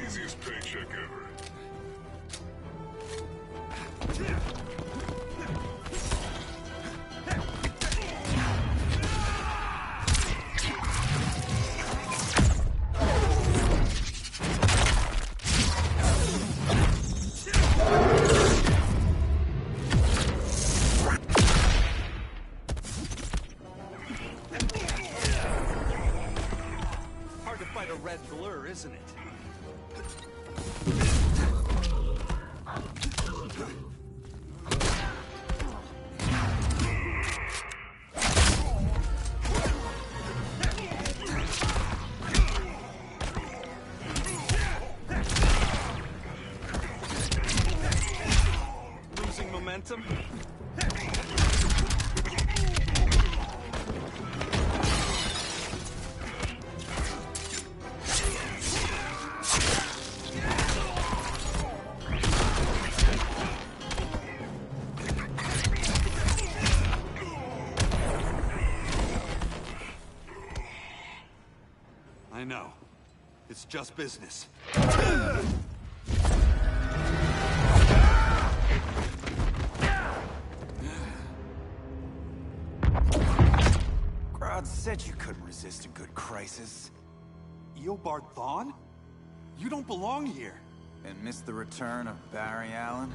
Easiest paycheck ever. Hard to fight a red blur, isn't it? Losing momentum? I know. It's just business. Grodd said you couldn't resist a good crisis. Eobard Thawne? You don't belong here. And miss the return of Barry Allen?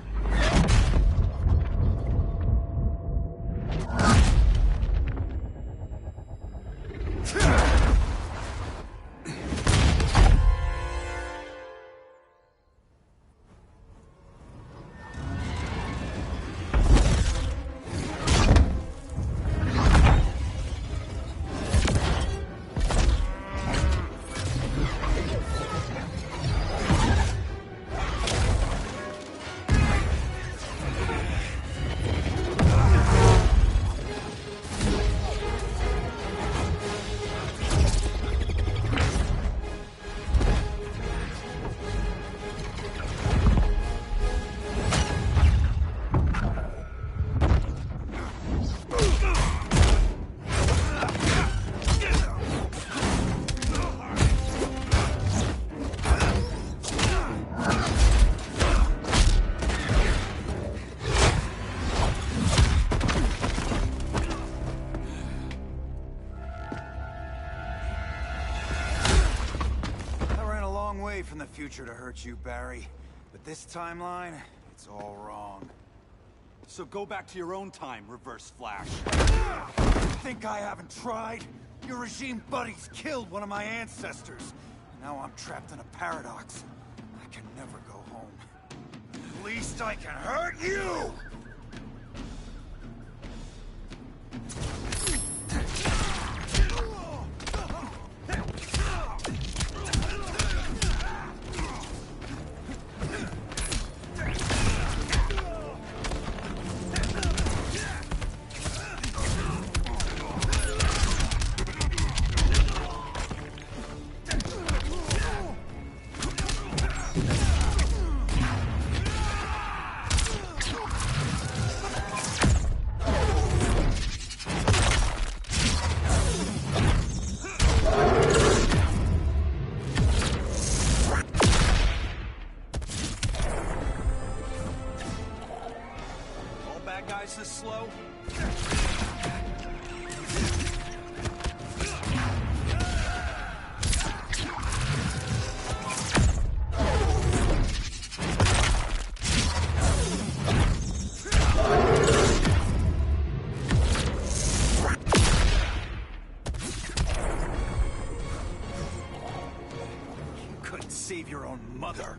from the future to hurt you, Barry. But this timeline, it's all wrong. So go back to your own time, Reverse Flash. Think I haven't tried? Your regime buddies killed one of my ancestors. Now I'm trapped in a paradox. I can never go home. At least I can hurt you! This slow? You couldn't save your own mother.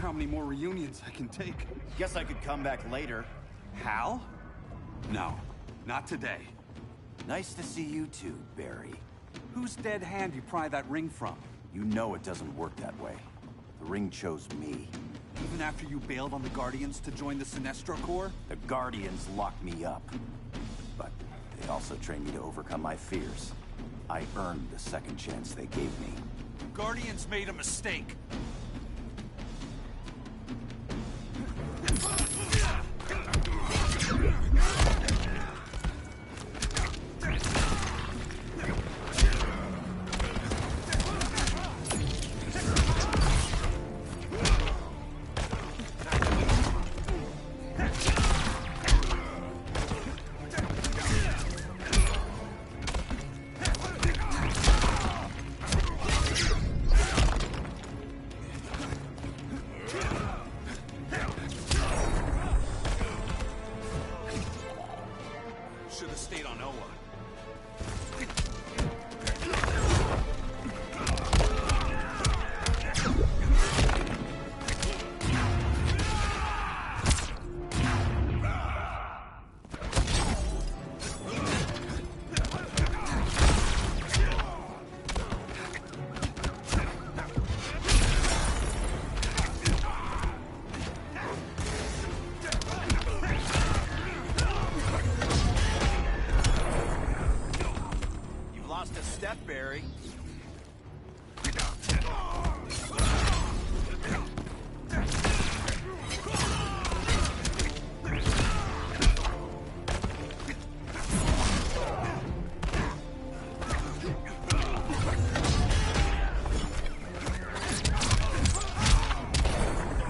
How many more reunions I can take? Guess I could come back later. Hal? No, not today. Nice to see you too, Barry. Whose dead hand you pry that ring from? You know it doesn't work that way. The ring chose me. Even after you bailed on the Guardians to join the Sinestro Corps? The Guardians locked me up. But they also trained me to overcome my fears. I earned the second chance they gave me. Guardians made a mistake. Should have stayed on Oa. Barry.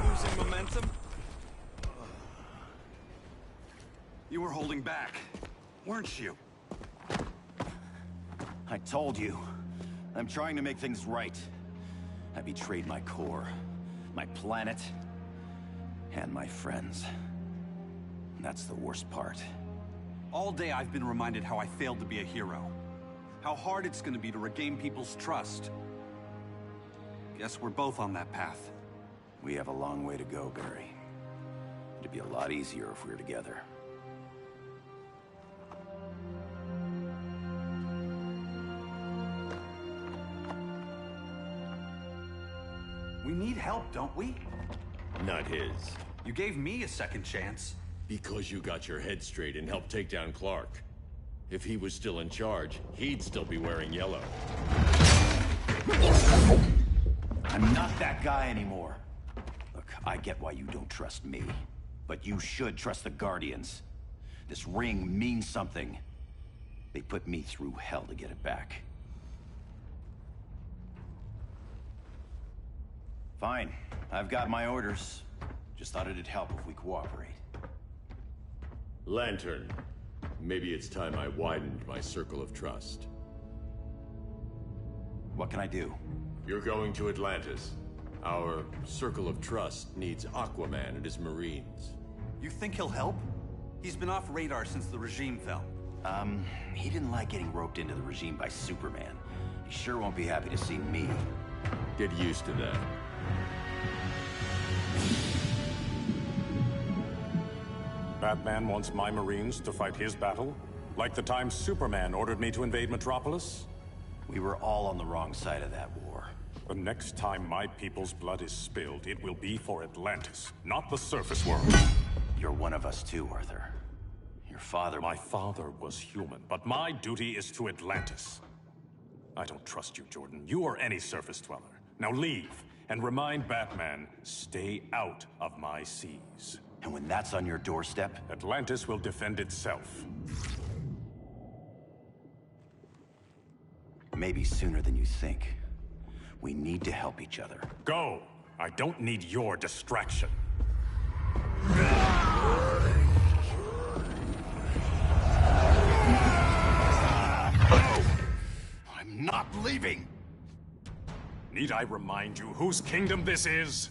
Losing momentum? You were holding back, weren't you? I told you. I'm trying to make things right. I betrayed my core, my planet, and my friends. And that's the worst part. All day I've been reminded how I failed to be a hero. How hard it's gonna be to regain people's trust. Guess we're both on that path. We have a long way to go, Barry. It'd be a lot easier if we were together. We need help, don't we? Not his. You gave me a second chance. Because you got your head straight and helped take down Clark. If he was still in charge, he'd still be wearing yellow. I'm not that guy anymore. Look, I get why you don't trust me. But you should trust the Guardians. This ring means something. They put me through hell to get it back. Fine. I've got my orders. Just thought it'd help if we cooperate. Lantern. Maybe it's time I widened my circle of trust. What can I do? You're going to Atlantis. Our circle of trust needs Aquaman and his Marines. You think he'll help? He's been off radar since the regime fell. He didn't like getting roped into the regime by Superman. He sure won't be happy to see me. Get used to that. Batman wants my Marines to fight his battle? Like the time Superman ordered me to invade Metropolis? We were all on the wrong side of that war. The next time my people's blood is spilled, it will be for Atlantis, not the surface world. You're one of us too, Arthur. Your father... My father was human, but my duty is to Atlantis. I don't trust you, Jordan. You or any surface dweller. Now leave, and remind Batman, stay out of my seas. And when that's on your doorstep? Atlantis will defend itself. Maybe sooner than you think. We need to help each other. Go! I don't need your distraction. I'm not leaving! Need I remind you whose kingdom this is?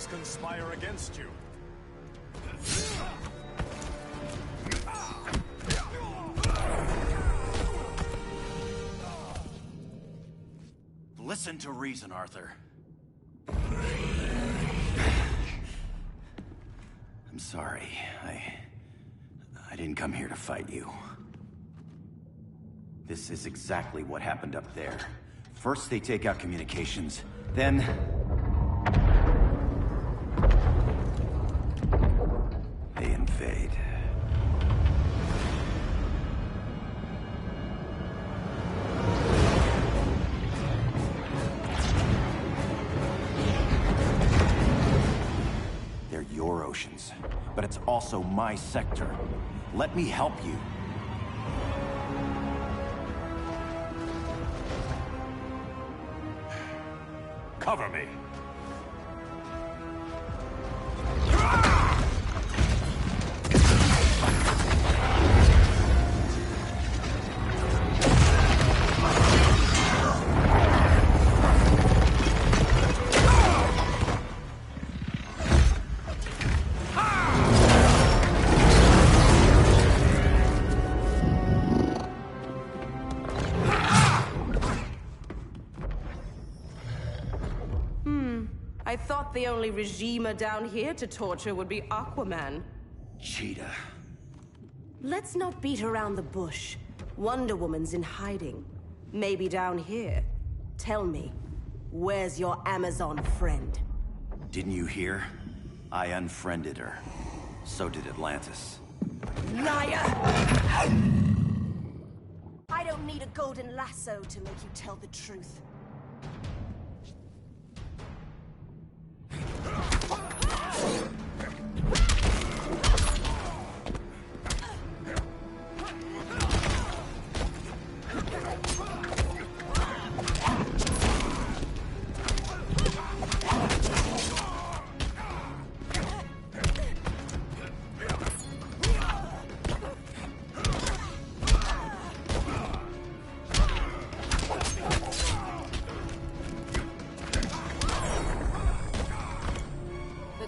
Conspire against you. Listen to reason, Arthur. I'm sorry. I didn't come here to fight you. This is exactly what happened up there. First they take out communications, then... they invade. They're your oceans, but it's also my sector. Let me help you. Cover me. I thought the only regimer down here to torture would be Aquaman. Cheetah. Let's not beat around the bush. Wonder Woman's in hiding. Maybe down here. Tell me, where's your Amazon friend? Didn't you hear? I unfriended her. So did Atlantis. Liar! I don't need a golden lasso to make you tell the truth.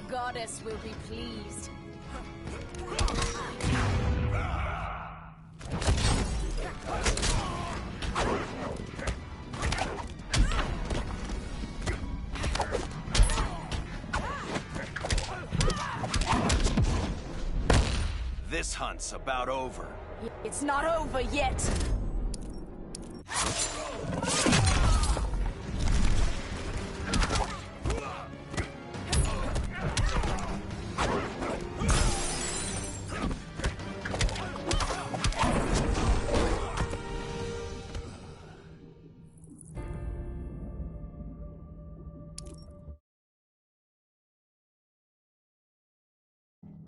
Goddess will be pleased. This hunt's about over. It's not over yet.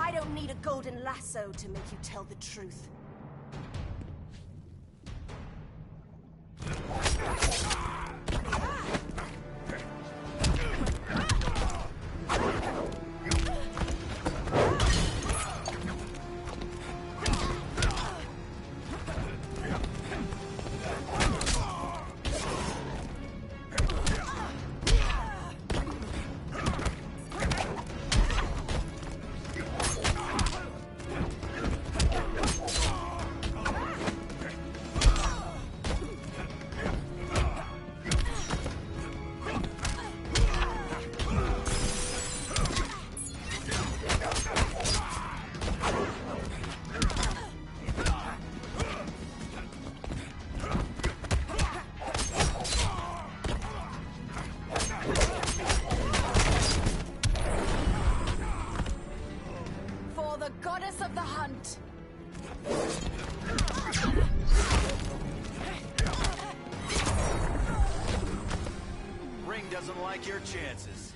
I don't need a golden lasso to make you tell the truth. Goddess of the hunt. Ring doesn't like your chances.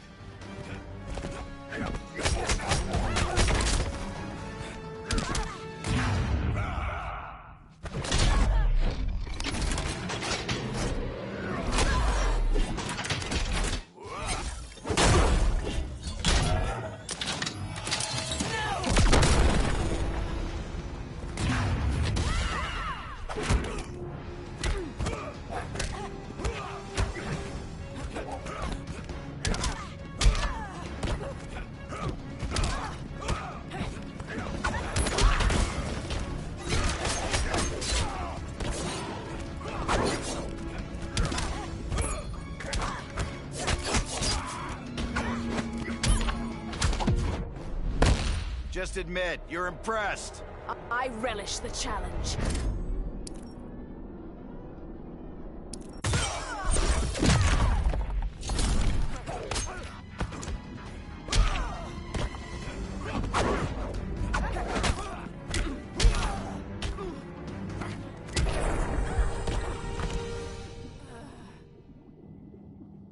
Just admit, you're impressed. I relish the challenge.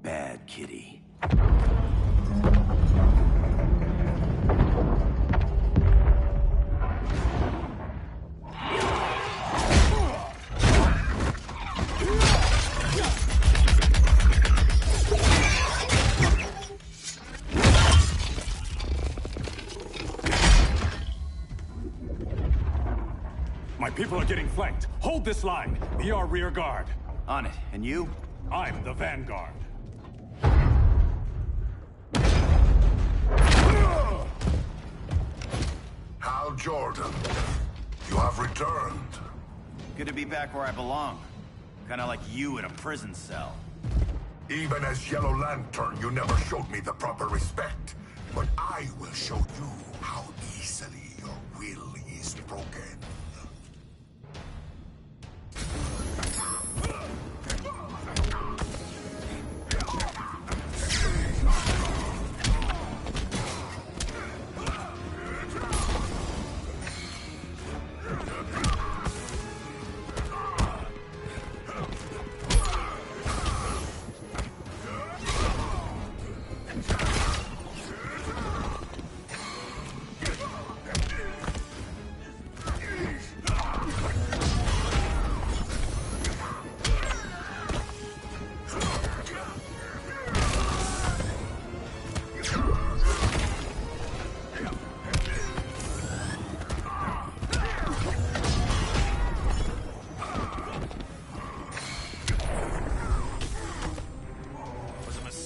Bad kitty. My people are getting flanked. Hold this line. Be our rear guard. On it. And you? I'm the vanguard. Hal Jordan, you have returned. Good to be back where I belong. Kinda like you in a prison cell. Even as Yellow Lantern, you never showed me the proper respect. But I will show you how easily your will is broken.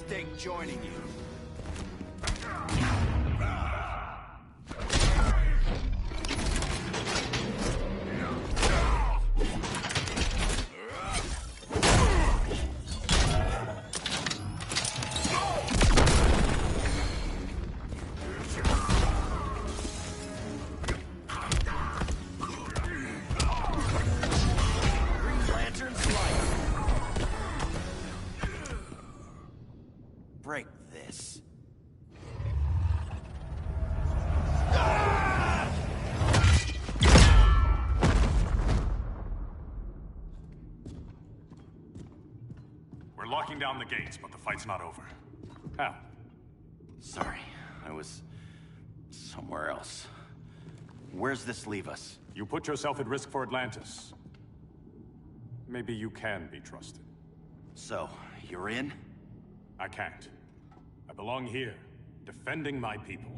mistake joining you. Break this. We're locking down the gates, but the fight's not over. How? Sorry, I was somewhere else. Where's this leave us? You put yourself at risk for Atlantis. Maybe you can be trusted. So, you're in? I can't. I belong here, defending my people.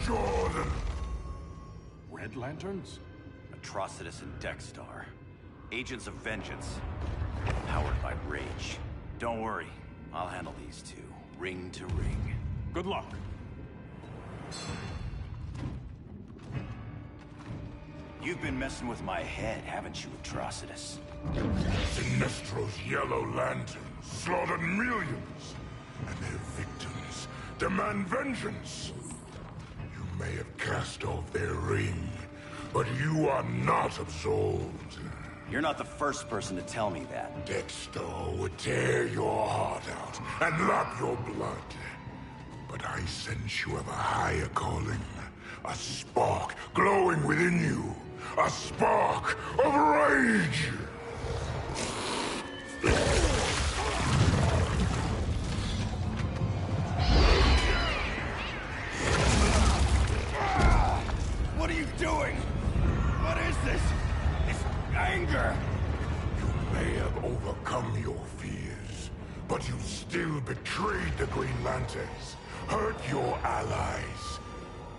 Jordan! Red Lanterns? Atrocitus and Dexstar. Agents of Vengeance. Powered by rage. Don't worry, I'll handle these two, ring to ring. Good luck. You've been messing with my head, haven't you, Atrocitus? Sinestro's yellow lanterns slaughtered millions, and their victims demand vengeance. You may have cast off their ring, but you are not absolved. You're not the first person to tell me that. Dexter would tear your heart out and lap your blood. But I sense you have a higher calling. A spark glowing within you. A spark of rage! What are you doing? What is this? It's anger! You may have overcome your fears, but you still betrayed the Green Lanterns, hurt your allies.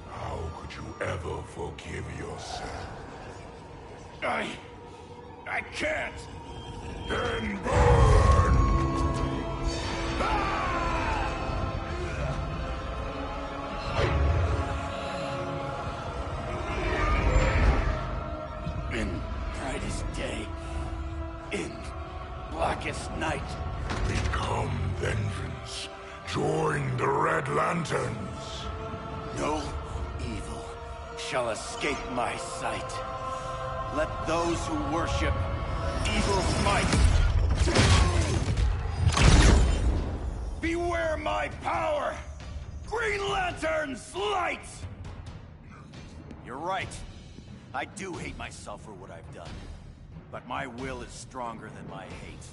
How could you ever forgive yourself? I can't! Then burn! In brightest day, in blackest night. Become vengeance. Join the Red Lanterns. No evil shall escape my sight. Let those who worship evil's might beware my power! Green Lantern's light! You're right. I do hate myself for what I've done. But my will is stronger than my hate.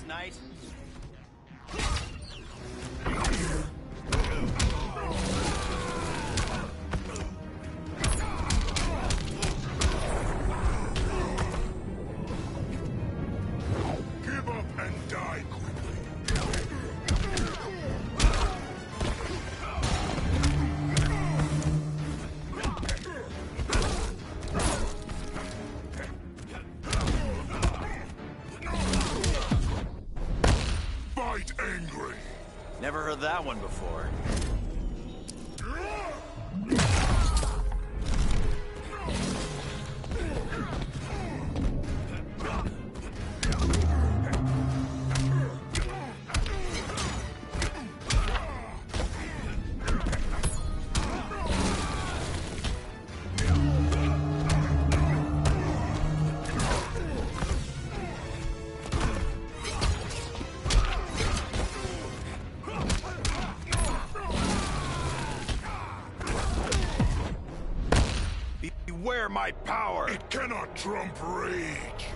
Night. Give up and die quickly. Fight angry. Never heard that one before. power! It cannot trump rage!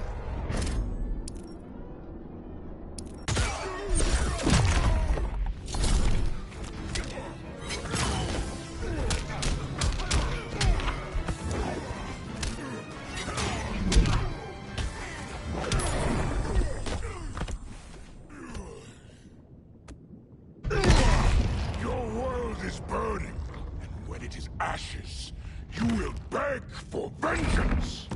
Your world is burning, and when it is ashes, you will beg for vengeance!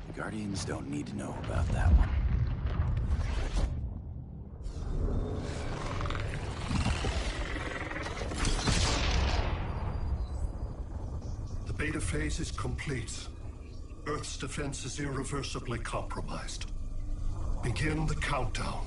The Guardians don't need to know about that one. The beta phase is complete. Earth's defense is irreversibly compromised. Begin the countdown.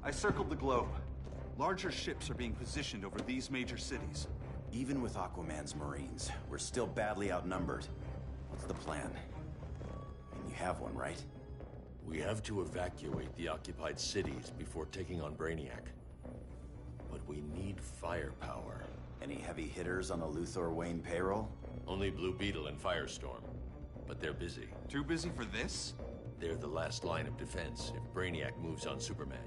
I circled the globe. Larger ships are being positioned over these major cities. Even with Aquaman's Marines, we're still badly outnumbered. What's the plan? And you have one, right? We have to evacuate the occupied cities before taking on Brainiac. But we need firepower. Any heavy hitters on the Luthor Wayne payroll? Only Blue Beetle and Firestorm. But they're busy. Too busy for this? They're the last line of defense if Brainiac moves on Superman.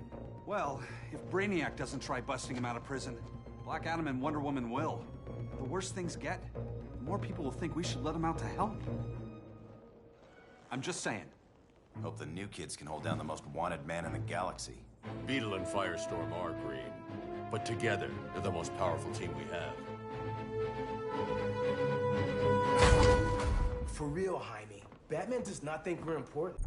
Well, if Brainiac doesn't try busting him out of prison, Black Adam and Wonder Woman will. The worse things get, the more people will think we should let him out to help. I'm just saying. Hope the new kids can hold down the most wanted man in the galaxy. Beetle and Firestorm are green, but together, they're the most powerful team we have. For real, Jaime. Batman does not think we're important.